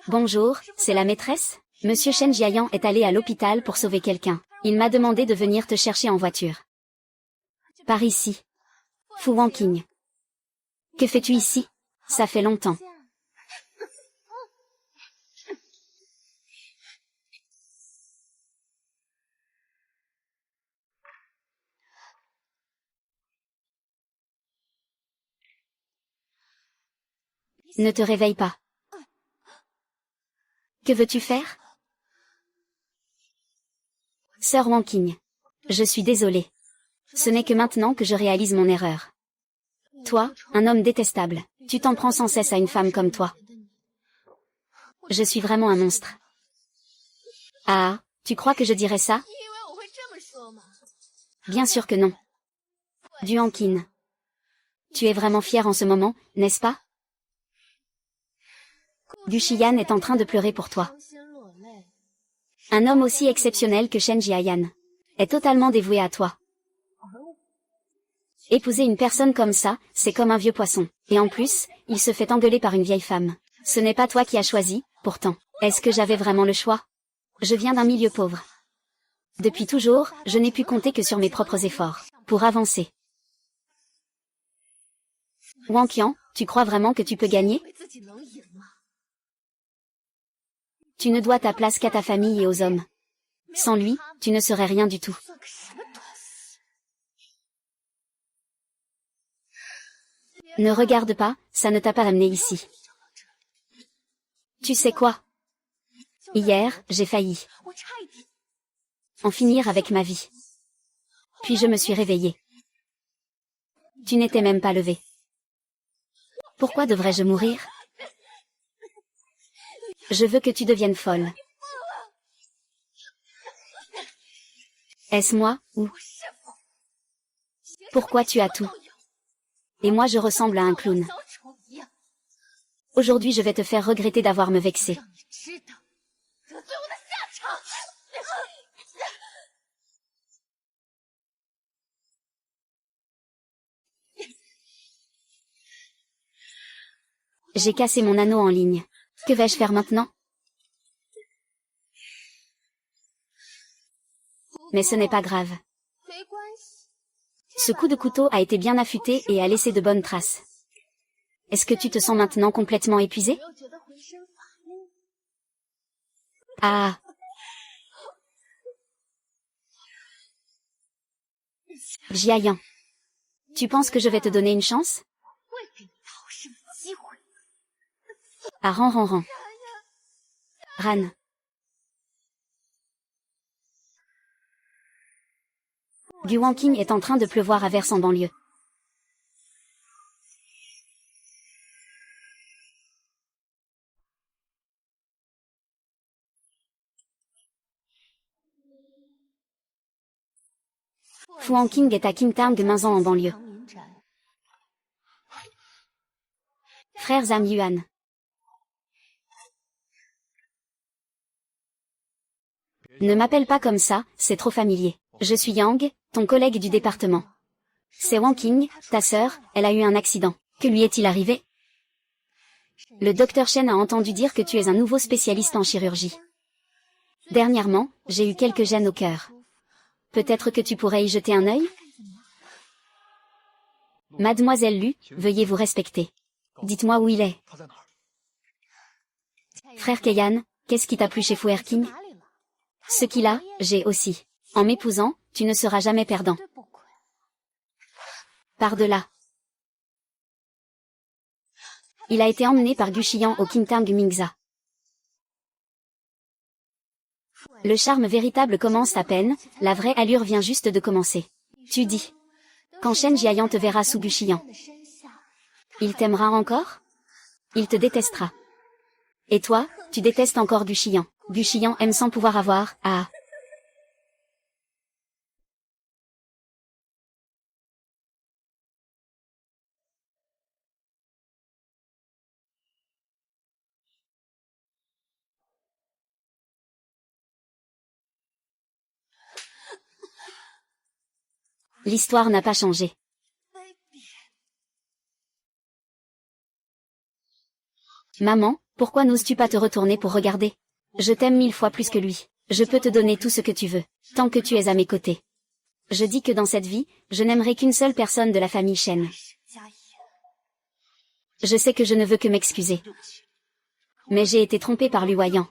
Bonjour, c'est la maîtresse? Monsieur Shen Jiayan est allé à l'hôpital pour sauver quelqu'un. Il m'a demandé de venir te chercher en voiture. Par ici. Fu Wanqing. Que fais-tu ici? Ça fait longtemps. Ne te réveille pas. Que veux-tu faire? Sœur Wanqing. Je suis désolée. Ce n'est que maintenant que je réalise mon erreur. Toi, un homme détestable, tu t'en prends sans cesse à une femme comme toi. Je suis vraiment un monstre. Ah, tu crois que je dirais ça? Bien sûr que non. Du Wanqing. Tu es vraiment fier en ce moment, n'est-ce pas? Guchiyan est en train de pleurer pour toi. Un homme aussi exceptionnel que Shen Jiayan est totalement dévoué à toi. Épouser une personne comme ça, c'est comme un vieux poisson. Et en plus, il se fait engueuler par une vieille femme. Ce n'est pas toi qui as choisi, pourtant. Est-ce que j'avais vraiment le choix? Je viens d'un milieu pauvre. Depuis toujours, je n'ai pu compter que sur mes propres efforts pour avancer. Wanqian, tu crois vraiment que tu peux gagner? Tu ne dois ta place qu'à ta famille et aux hommes. Sans lui, tu ne serais rien du tout. Ne regarde pas, ça ne t'a pas amené ici. Tu sais quoi? Hier, j'ai failli en finir avec ma vie. Puis je me suis réveillée. Tu n'étais même pas levé. Pourquoi devrais-je mourir? Je veux que tu deviennes folle. Est-ce moi, ou? Pourquoi tu as tout? Et moi je ressemble à un clown. Aujourd'hui je vais te faire regretter d'avoir me vexé. J'ai cassé mon anneau en ligne. Que vais-je faire maintenant? Mais ce n'est pas grave. Ce coup de couteau a été bien affûté et a laissé de bonnes traces. Est-ce que tu te sens maintenant complètement épuisé? Ah. Jiayan. Tu penses que je vais te donner une chance? Ah ran. Ran. Guwanqing est en train de pleuvoir à verse en banlieue. Fuanqing est à Qingtang Minzan en banlieue. Frère Zhang Yuan. Ne m'appelle pas comme ça, c'est trop familier. Je suis Yang, ton collègue du département. C'est Wanqing, ta sœur, elle a eu un accident. Que lui est-il arrivé? Le docteur Shen a entendu dire que tu es un nouveau spécialiste en chirurgie. Dernièrement, j'ai eu quelques gènes au cœur. Peut-être que tu pourrais y jeter un œil? Mademoiselle Lu, veuillez vous respecter. Dites-moi où il est. Frère Keiyan, qu'est-ce qui t'a plu chez Fu Erqing? Ce qu'il a, j'ai aussi. En m'épousant, tu ne seras jamais perdant. Par-delà. Il a été emmené par Guxian au Qingtang Mingza. Le charme véritable commence à peine, la vraie allure vient juste de commencer. Tu dis. Quand Shen Jiayan te verra sous Guxian. Il t'aimera encore? Il te détestera. Et toi, tu détestes encore Guxian. Guxian aime sans pouvoir avoir, ah. L'histoire n'a pas changé. Maman, pourquoi n'oses-tu pas te retourner pour regarder? Je t'aime 1000 fois plus que lui. Je peux te donner tout ce que tu veux, tant que tu es à mes côtés. Je dis que dans cette vie, je n'aimerai qu'une seule personne de la famille Shen. Je sais que je ne veux que m'excuser. Mais j'ai été trompée par Luoyan.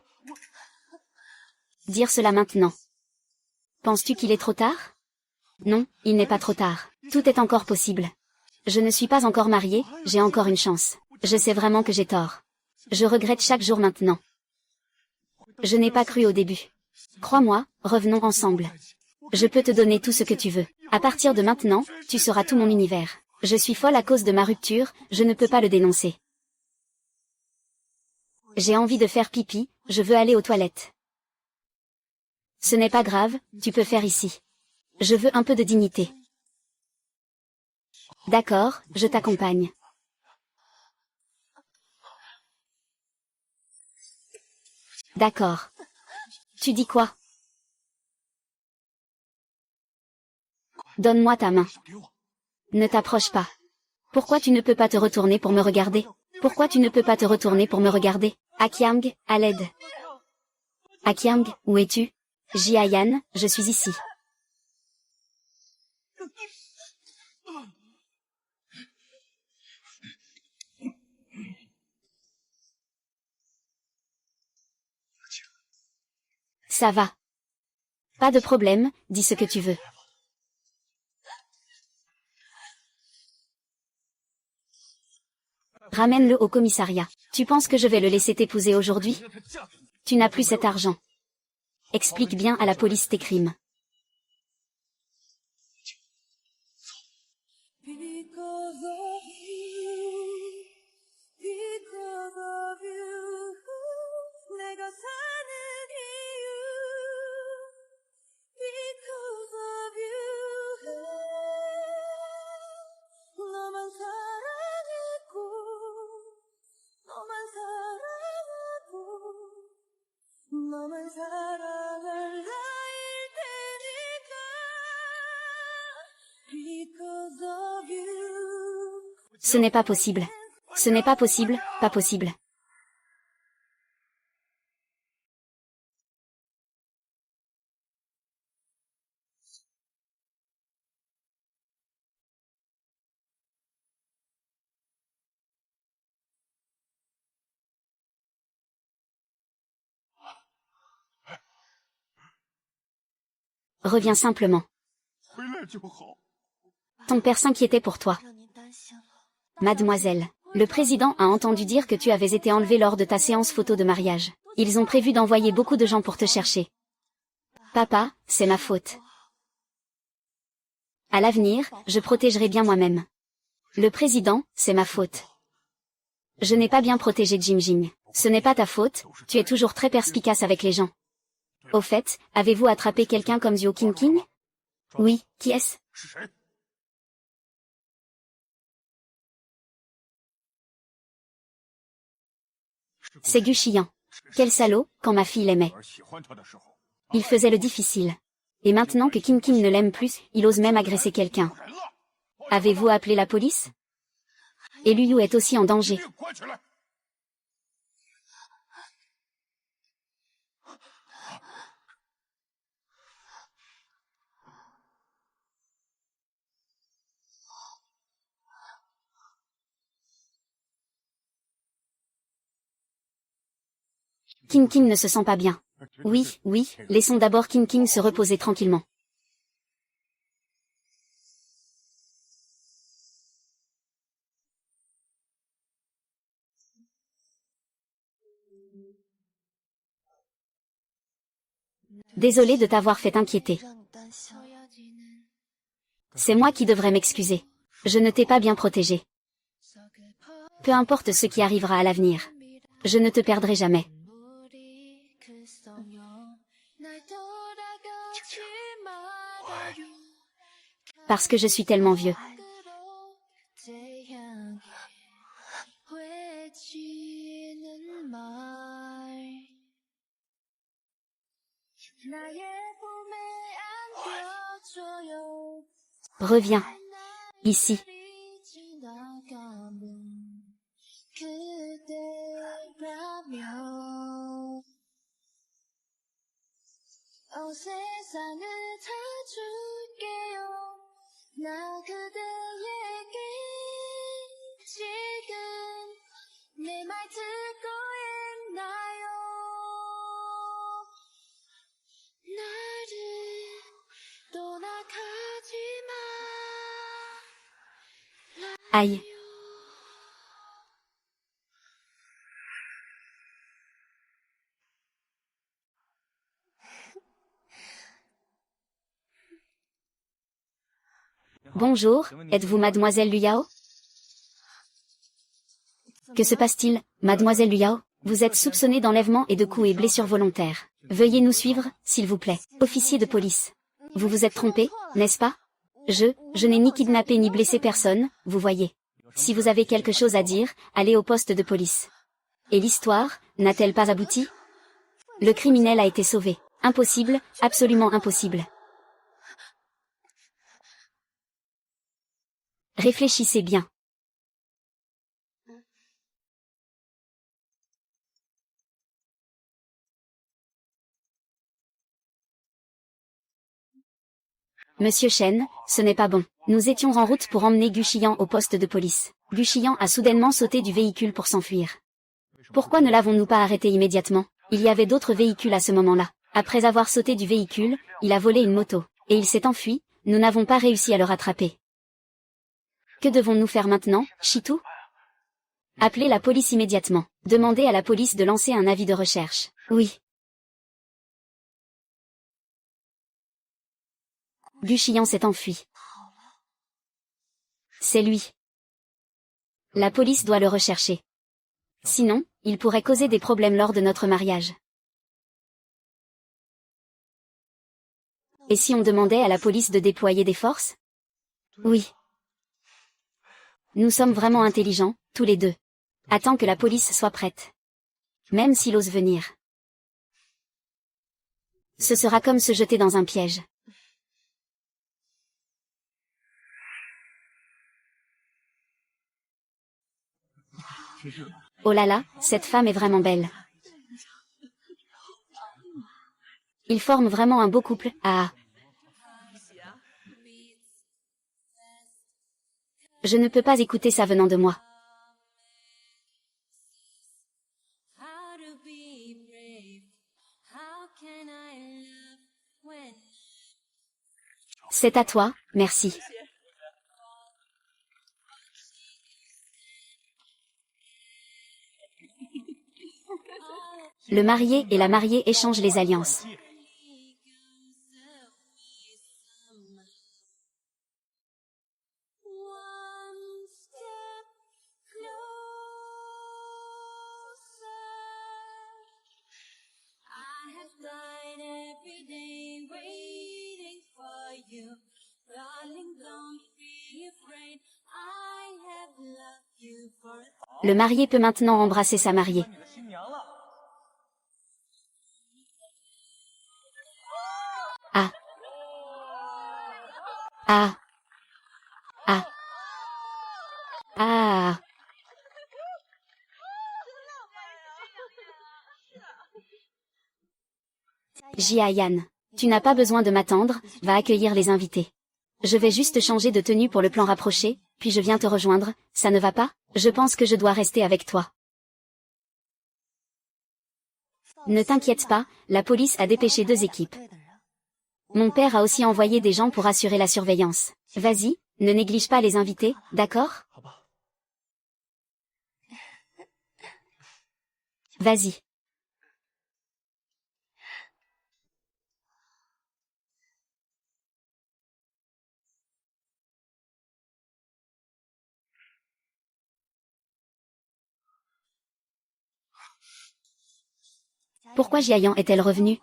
Dire cela maintenant. Penses-tu qu'il est trop tard? Non, il n'est pas trop tard. Tout est encore possible. Je ne suis pas encore mariée, j'ai encore une chance. Je sais vraiment que j'ai tort. Je regrette chaque jour maintenant. Je n'ai pas cru au début. Crois-moi, revenons ensemble. Je peux te donner tout ce que tu veux. À partir de maintenant, tu seras tout mon univers. Je suis folle à cause de ma rupture, je ne peux pas le dénoncer. J'ai envie de faire pipi, je veux aller aux toilettes. Ce n'est pas grave, tu peux faire ici. Je veux un peu de dignité. D'accord, je t'accompagne. D'accord. Tu dis quoi? Donne-moi ta main. Ne t'approche pas. Pourquoi tu ne peux pas te retourner pour me regarder? Pourquoi tu ne peux pas te retourner pour me regarder? Akiang, à l'aide. Akiang, où es-tu? Jiayan, je suis ici. Ça va. Pas de problème, dis ce que tu veux. Ramène-le au commissariat. Tu penses que je vais le laisser t'épouser aujourd'hui? Tu n'as plus cet argent. Explique bien à la police tes crimes. Ce n'est pas possible. Ce n'est pas possible, pas possible. Reviens simplement. Ton père s'inquiétait pour toi. Mademoiselle, le président a entendu dire que tu avais été enlevée lors de ta séance photo de mariage. Ils ont prévu d'envoyer beaucoup de gens pour te chercher. Papa, c'est ma faute. À l'avenir, je protégerai bien moi-même. Le président, c'est ma faute. Je n'ai pas bien protégé Jim Jing. Ce n'est pas ta faute, tu es toujours très perspicace avec les gens. Au fait, avez-vous attrapé quelqu'un comme Zhou Qingqing? Oui, qui est-ce? C'est Gu Xiyan. Quel salaud, quand ma fille l'aimait. Il faisait le difficile. Et maintenant que Qingqing ne l'aime plus, il ose même agresser quelqu'un. Avez-vous appelé la police? Et Liu Yu est aussi en danger. Qingqing ne se sent pas bien. Oui, oui, laissons d'abord Qingqing se reposer tranquillement. Désolé de t'avoir fait inquiéter. C'est moi qui devrais m'excuser. Je ne t'ai pas bien protégé. Peu importe ce qui arrivera à l'avenir. Je ne te perdrai jamais. Parce que je suis tellement vieux. Reviens. Ici. Aïe. Bonjour, êtes-vous mademoiselle Liu Yao? Que se passe-t-il, mademoiselle Liu Yao? Vous êtes soupçonnée d'enlèvement et de coups et blessures volontaires. Veuillez nous suivre, s'il vous plaît. Officier de police. Vous vous êtes trompé, n'est-ce pas? Je n'ai ni kidnappé ni blessé personne, vous voyez. Si vous avez quelque chose à dire, allez au poste de police. Et l'histoire, n'a-t-elle pas abouti? Le criminel a été sauvé. Impossible, absolument impossible. Réfléchissez bien. Monsieur Chen, ce n'est pas bon. Nous étions en route pour emmener Gu Xiyan au poste de police. Gu Xiyan a soudainement sauté du véhicule pour s'enfuir. Pourquoi ne l'avons-nous pas arrêté immédiatement? Il y avait d'autres véhicules à ce moment-là. Après avoir sauté du véhicule, il a volé une moto. Et il s'est enfui, nous n'avons pas réussi à le rattraper. Que devons-nous faire maintenant, Chitou? Appelez la police immédiatement. Demandez à la police de lancer un avis de recherche. Oui. Gu Xiyan s'est enfui. C'est lui. La police doit le rechercher. Sinon, il pourrait causer des problèmes lors de notre mariage. Et si on demandait à la police de déployer des forces? Oui. Nous sommes vraiment intelligents, tous les deux. Attends que la police soit prête. Même s'il ose venir. Ce sera comme se jeter dans un piège. Oh là là, cette femme est vraiment belle. Ils forment vraiment un beau couple. Ah. Je ne peux pas écouter ça venant de moi. C'est à toi, merci. Le marié et la mariée échangent les alliances. Le marié peut maintenant embrasser sa mariée. Ah. Ah. Ah. Ah. Jiayan, tu n'as pas besoin de m'attendre, va accueillir les invités. Je vais juste changer de tenue pour le plan rapproché, puis je viens te rejoindre, ça ne va pas? Je pense que je dois rester avec toi. Ne t'inquiète pas, la police a dépêché 2 équipes. Mon père a aussi envoyé des gens pour assurer la surveillance. Vas-y, ne néglige pas les invités, d'accord? Vas-y. Pourquoi Jiayan est-elle revenue?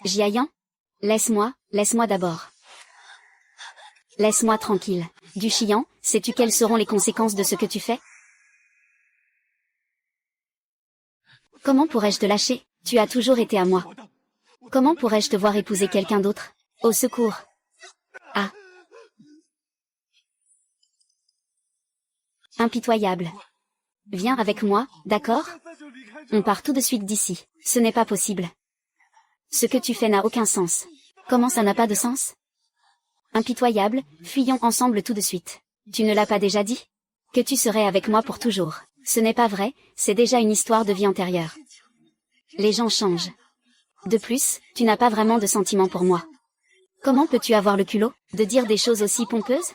Jiayan? Laisse-moi d'abord. Laisse-moi tranquille. Du Xian, sais-tu quelles seront les conséquences de ce que tu fais? Comment pourrais-je te lâcher? Tu as toujours été à moi. Comment pourrais-je te voir épouser quelqu'un d'autre? Au secours. Ah. Impitoyable. Viens avec moi, d'accord? On part tout de suite d'ici. Ce n'est pas possible. Ce que tu fais n'a aucun sens. Comment ça n'a pas de sens? Impitoyable, fuyons ensemble tout de suite. Tu ne l'as pas déjà dit? Que tu serais avec moi pour toujours. Ce n'est pas vrai, c'est déjà une histoire de vie antérieure. Les gens changent. De plus, tu n'as pas vraiment de sentiments pour moi. Comment peux-tu avoir le culot de dire des choses aussi pompeuses?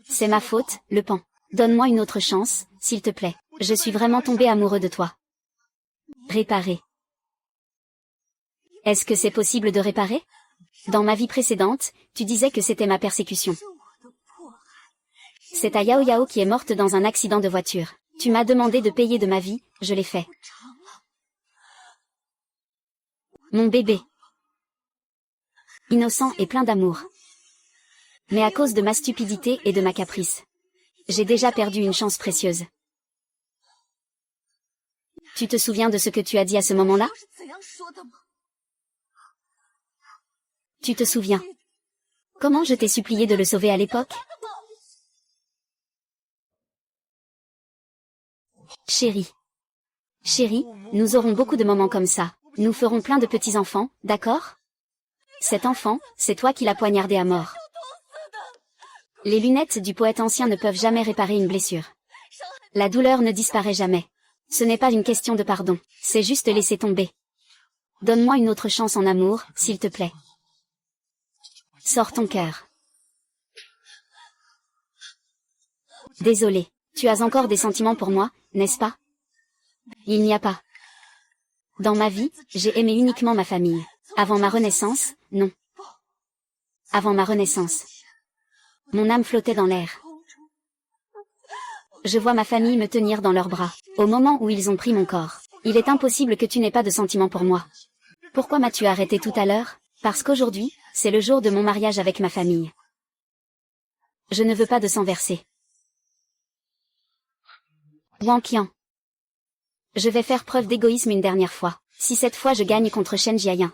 C'est ma faute, le pan. Donne-moi une autre chance, s'il te plaît. Je suis vraiment tombé amoureux de toi. Réparer. Est-ce que c'est possible de réparer? Dans ma vie précédente, tu disais que c'était ma persécution. C'est ta Yao Yao qui est morte dans un accident de voiture. Tu m'as demandé de payer de ma vie, je l'ai fait. Mon bébé. Innocent et plein d'amour. Mais à cause de ma stupidité et de ma caprice. J'ai déjà perdu une chance précieuse. Tu te souviens de ce que tu as dit à ce moment-là? Tu te souviens? Comment je t'ai supplié de le sauver à l'époque? Chérie. Chérie, nous aurons beaucoup de moments comme ça. Nous ferons plein de petits-enfants, d'accord? Cet enfant, c'est toi qui l'as poignardé à mort. Les lunettes du poète ancien ne peuvent jamais réparer une blessure. La douleur ne disparaît jamais. Ce n'est pas une question de pardon, c'est juste laisser tomber. Donne-moi une autre chance en amour, s'il te plaît. Sors ton cœur. Désolé, tu as encore des sentiments pour moi, n'est-ce pas? Il n'y a pas. Dans ma vie, j'ai aimé uniquement ma famille. Avant ma renaissance, non. Avant ma renaissance. Mon âme flottait dans l'air. Je vois ma famille me tenir dans leurs bras, au moment où ils ont pris mon corps. Il est impossible que tu n'aies pas de sentiments pour moi. Pourquoi m'as-tu arrêté tout à l'heure? Parce qu'aujourd'hui, c'est le jour de mon mariage avec ma famille. Je ne veux pas de sang versé. Wang Qian. Je vais faire preuve d'égoïsme une dernière fois. Si cette fois je gagne contre Shen Jiayan,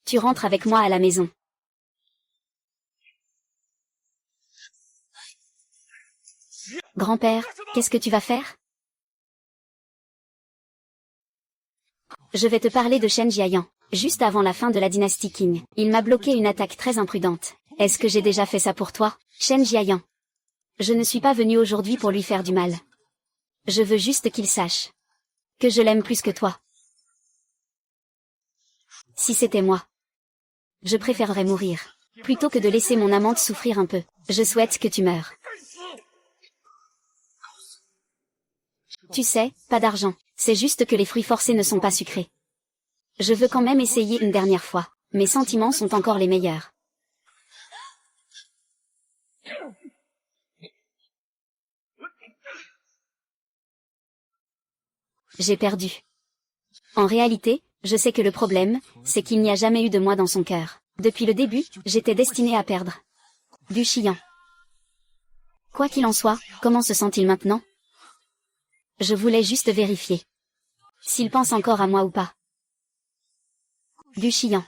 tu rentres avec moi à la maison. Grand-père, qu'est-ce que tu vas faire? Je vais te parler de Shen Jiayan. Juste avant la fin de la dynastie Qing, il m'a bloqué une attaque très imprudente. Est-ce que j'ai déjà fait ça pour toi, Shen Jiayan? Je ne suis pas venu aujourd'hui pour lui faire du mal. Je veux juste qu'il sache que je l'aime plus que toi. Si c'était moi, je préférerais mourir, plutôt que de laisser mon amante souffrir un peu. Je souhaite que tu meures. Tu sais, pas d'argent. C'est juste que les fruits forcés ne sont pas sucrés. Je veux quand même essayer une dernière fois. Mes sentiments sont encore les meilleurs. J'ai perdu. En réalité, je sais que le problème, c'est qu'il n'y a jamais eu de moi dans son cœur. Depuis le début, j'étais destinée à perdre. Du Xian. Quoi qu'il en soit, comment se sent-il maintenant? Je voulais juste vérifier s'il pense encore à moi ou pas. Du Xian.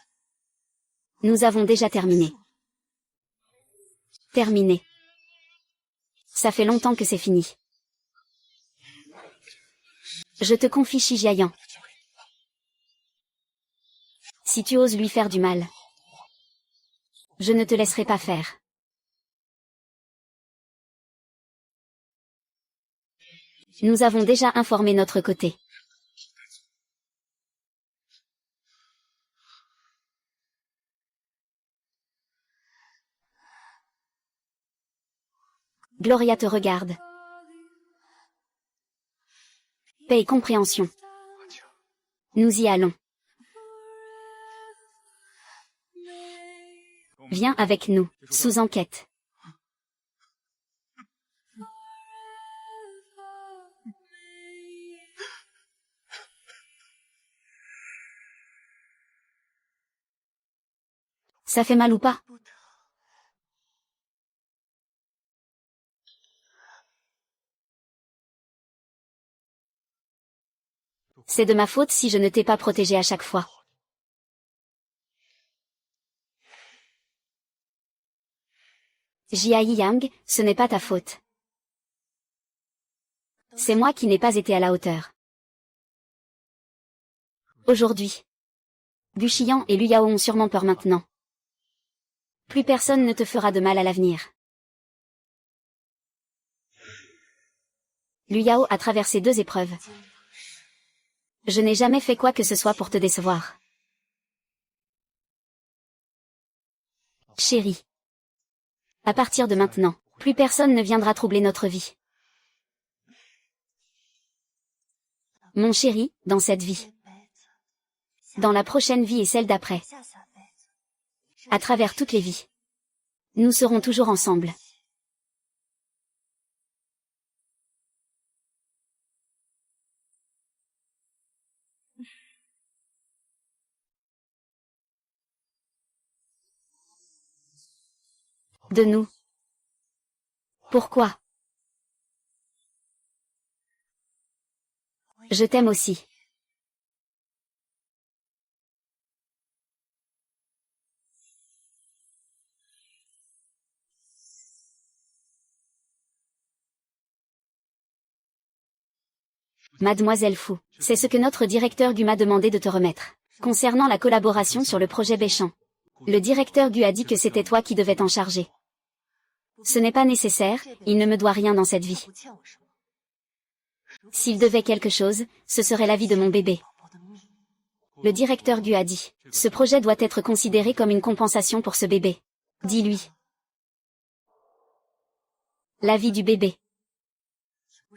Nous avons déjà terminé. Terminé. Ça fait longtemps que c'est fini. Je te confie Shi Jiayan. Si tu oses lui faire du mal, je ne te laisserai pas faire. Nous avons déjà informé notre côté. Gloria te regarde. Paix et compréhension. Nous y allons. Viens avec nous, sous enquête. Ça fait mal ou pas? C'est de ma faute si je ne t'ai pas protégé à chaque fois. Jia Yang, ce n'est pas ta faute. C'est moi qui n'ai pas été à la hauteur. Aujourd'hui, Du Xian et Lu Yao ont sûrement peur maintenant. Plus personne ne te fera de mal à l'avenir. Lu Yao a traversé 2 épreuves. Je n'ai jamais fait quoi que ce soit pour te décevoir. Chérie. À partir de maintenant, plus personne ne viendra troubler notre vie. Mon chéri, dans cette vie. Dans la prochaine vie et celle d'après. À travers toutes les vies. Nous serons toujours ensemble. De nous. Pourquoi? Je t'aime aussi. Mademoiselle Fu, c'est ce que notre directeur Gu m'a demandé de te remettre. Concernant la collaboration sur le projet Béchamp. Le directeur Gu a dit que c'était toi qui devais t'en charger. Ce n'est pas nécessaire, il ne me doit rien dans cette vie. S'il devait quelque chose, ce serait la vie de mon bébé. Le directeur Gu a dit, ce projet doit être considéré comme une compensation pour ce bébé. Dis-lui. La vie du bébé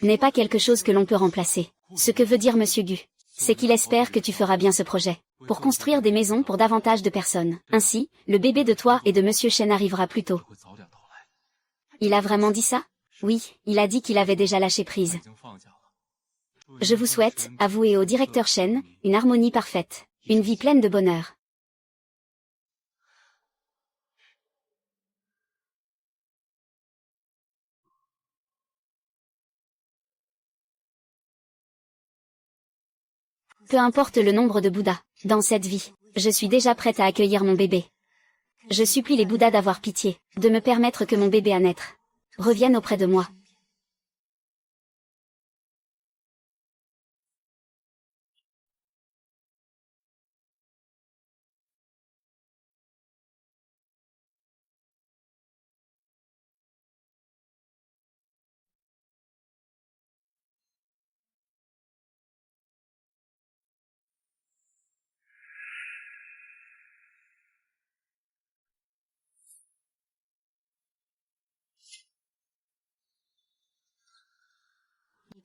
n'est pas quelque chose que l'on peut remplacer. Ce que veut dire Monsieur Gu, c'est qu'il espère que tu feras bien ce projet, pour construire des maisons pour davantage de personnes. Ainsi, le bébé de toi et de Monsieur Shen arrivera plus tôt. Il a vraiment dit ça? Oui, il a dit qu'il avait déjà lâché prise. Je vous souhaite, à vous et au directeur Shen, une harmonie parfaite, une vie pleine de bonheur. Peu importe le nombre de Bouddhas, dans cette vie, je suis déjà prête à accueillir mon bébé. Je supplie les Bouddhas d'avoir pitié, de me permettre que mon bébé à naître revienne auprès de moi.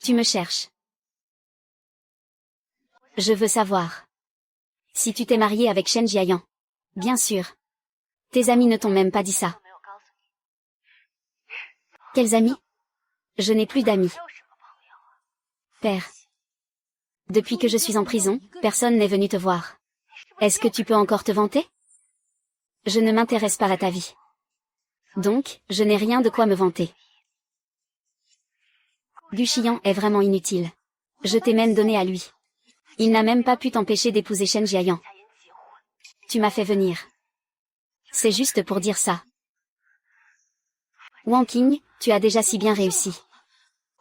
Tu me cherches. Je veux savoir. Si tu t'es marié avec Shen Jiayan. Bien sûr. Tes amis ne t'ont même pas dit ça. Quels amis? Je n'ai plus d'amis. Père. Depuis que je suis en prison, personne n'est venu te voir. Est-ce que tu peux encore te vanter? Je ne m'intéresse pas à ta vie. Donc, je n'ai rien de quoi me vanter. Gu Xian est vraiment inutile. Je t'ai même donné à lui. Il n'a même pas pu t'empêcher d'épouser Shen Jiayan. Tu m'as fait venir. C'est juste pour dire ça. Wang Qing, tu as déjà si bien réussi.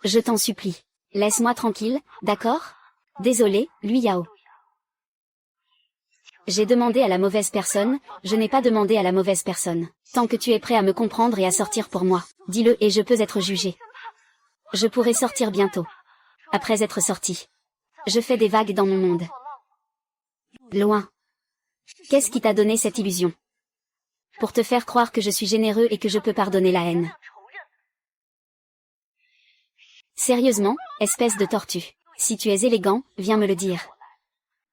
Je t'en supplie. Laisse-moi tranquille, d'accord? Désolé, Lui Yao. J'ai demandé à la mauvaise personne, je n'ai pas demandé à la mauvaise personne. Tant que tu es prêt à me comprendre et à sortir pour moi, dis-le et je peux être jugé. Je pourrai sortir bientôt. Après être sorti. Je fais des vagues dans mon monde. Loin. Qu'est-ce qui t'a donné cette illusion? Pour te faire croire que je suis généreux et que je peux pardonner la haine. Sérieusement, espèce de tortue. Si tu es élégant, viens me le dire.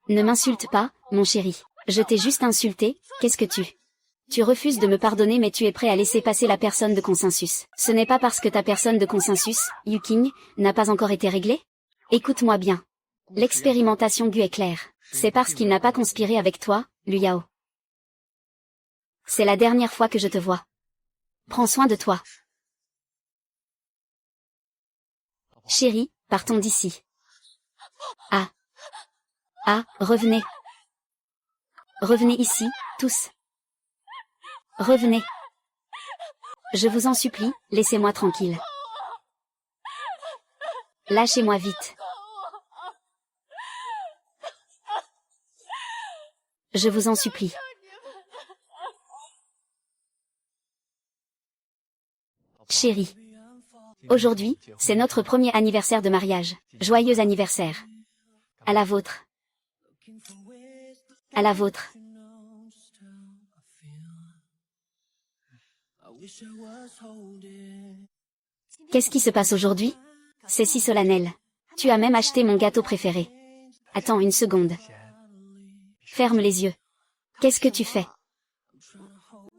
Ne m'insulte pas, mon chéri. Je t'ai juste insulté, qu'est-ce que tu... Tu refuses de me pardonner mais tu es prêt à laisser passer la personne de consensus. Ce n'est pas parce que ta personne de consensus, Yu Qing, n'a pas encore été réglée? Écoute-moi bien. L'expérimentation Gu est claire. C'est parce qu'il n'a pas conspiré avec toi, Lu Yao. C'est la dernière fois que je te vois. Prends soin de toi. Chérie, partons d'ici. Ah. Ah, revenez. Revenez ici, tous. Revenez. Je vous en supplie, laissez-moi tranquille. Lâchez-moi vite. Je vous en supplie. Chérie. Aujourd'hui, c'est notre premier anniversaire de mariage. Joyeux anniversaire. À la vôtre. À la vôtre. Qu'est-ce qui se passe aujourd'hui? C'est si solennel. Tu as même acheté mon gâteau préféré. Attends une seconde. Ferme les yeux. Qu'est-ce que tu fais?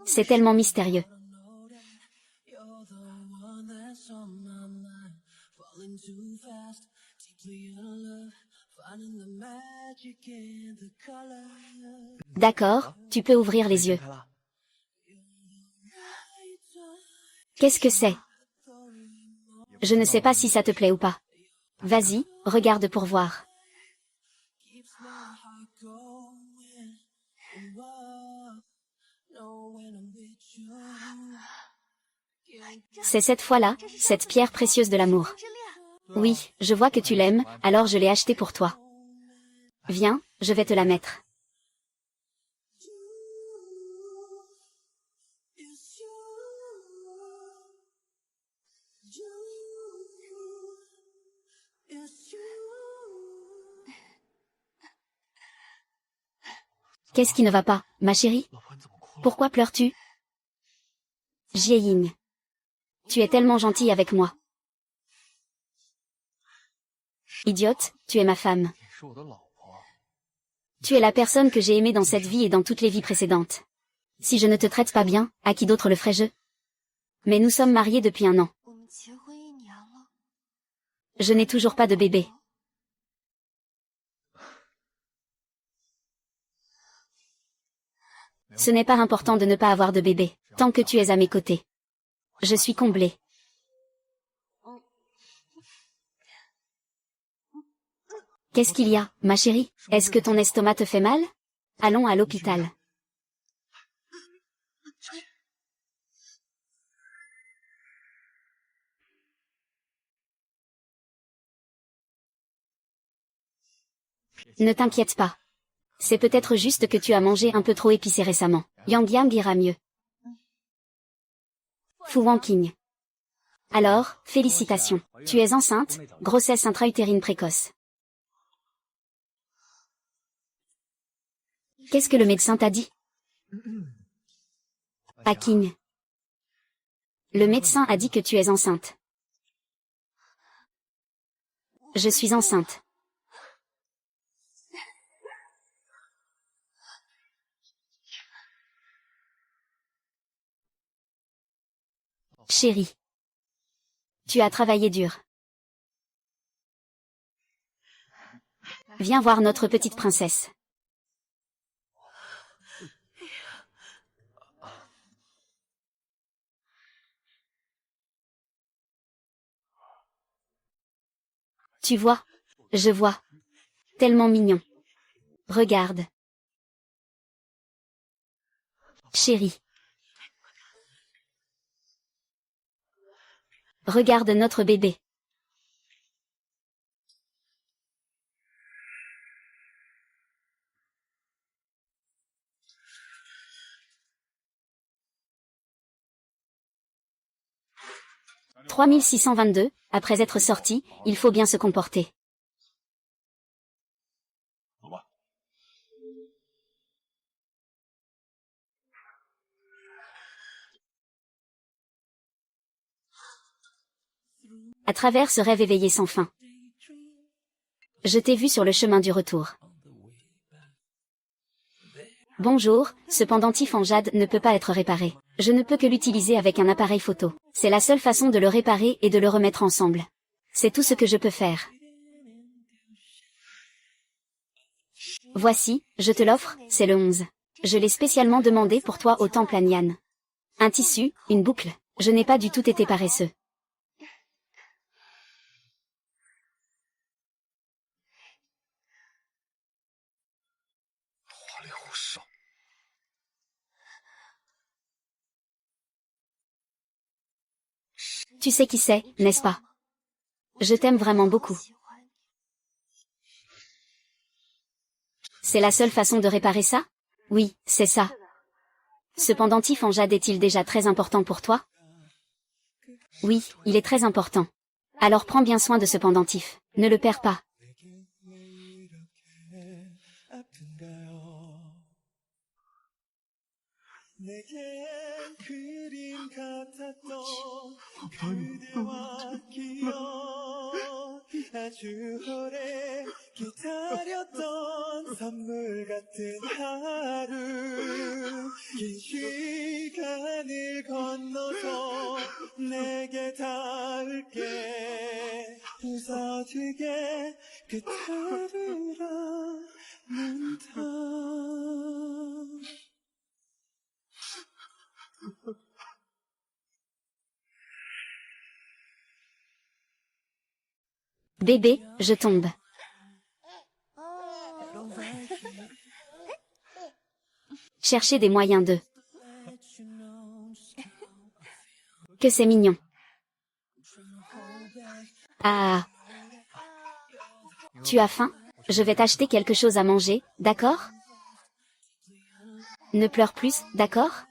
C'est tellement mystérieux. D'accord, tu peux ouvrir les yeux. Qu'est-ce que c'est? Je ne sais pas si ça te plaît ou pas. Vas-y, regarde pour voir. C'est cette fois-là, cette pierre précieuse de l'amour. Oui, je vois que tu l'aimes, alors je l'ai achetée pour toi. Viens, je vais te la mettre. Qu'est-ce qui ne va pas, ma chérie? Pourquoi pleures-tu? Jieying. Tu es tellement gentille avec moi. Idiote, tu es ma femme. Tu es la personne que j'ai aimée dans cette vie et dans toutes les vies précédentes. Si je ne te traite pas bien, à qui d'autre le ferais-je? Mais nous sommes mariés depuis 1 an. Je n'ai toujours pas de bébé. Ce n'est pas important de ne pas avoir de bébé, tant que tu es à mes côtés. Je suis comblée. Qu'est-ce qu'il y a, ma chérie? Est-ce que ton estomac te fait mal? Allons à l'hôpital. Ne t'inquiète pas. C'est peut-être juste que tu as mangé un peu trop épicé récemment. Yang Yang ira mieux. Fu Wanqing. Alors, félicitations. Tu es enceinte, grossesse intra-utérine précoce. Qu'est-ce que le médecin t'a dit? Qing. Le médecin a dit que tu es enceinte. Je suis enceinte. Chérie. Tu as travaillé dur. Viens voir notre petite princesse. Tu vois? Je vois. Tellement mignon. Regarde. Chérie. Regarde notre bébé. « 3622, après être sorti, il faut bien se comporter. À travers ce rêve éveillé sans fin. Je t'ai vu sur le chemin du retour. Bonjour, ce pendentif en jade ne peut pas être réparé. Je ne peux que l'utiliser avec un appareil photo. C'est la seule façon de le réparer et de le remettre ensemble. C'est tout ce que je peux faire. Voici, je te l'offre, c'est le 11. Je l'ai spécialement demandé pour toi au temple Anyan. Un tissu, une boucle. Je n'ai pas du tout été paresseux. Tu sais qui c'est, n'est-ce pas? Je t'aime vraiment beaucoup. C'est la seule façon de réparer ça? Oui, c'est ça. Ce pendentif en jade est-il déjà très important pour toi? Oui, il est très important. Alors prends bien soin de ce pendentif. Ne le perds pas. 아주 오래 기다렸던 선물 같은 하루 긴 시간을 건너서 내게 닿을게 부서지게 그대를 안는다 Bébé, je tombe. Chercher des moyens de... Que c'est mignon. Ah. Tu as faim? Je vais t'acheter quelque chose à manger, d'accord? Ne pleure plus, d'accord?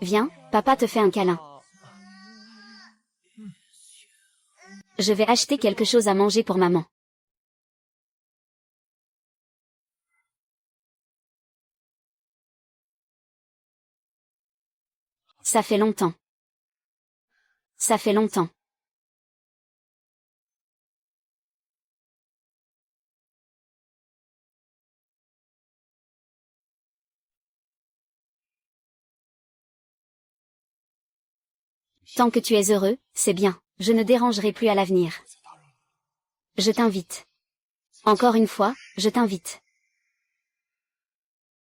Viens, papa te fait un câlin. Je vais acheter quelque chose à manger pour maman. Ça fait longtemps. Ça fait longtemps. Tant que tu es heureux, c'est bien. Je ne dérangerai plus à l'avenir. Je t'invite. Encore une fois, je t'invite.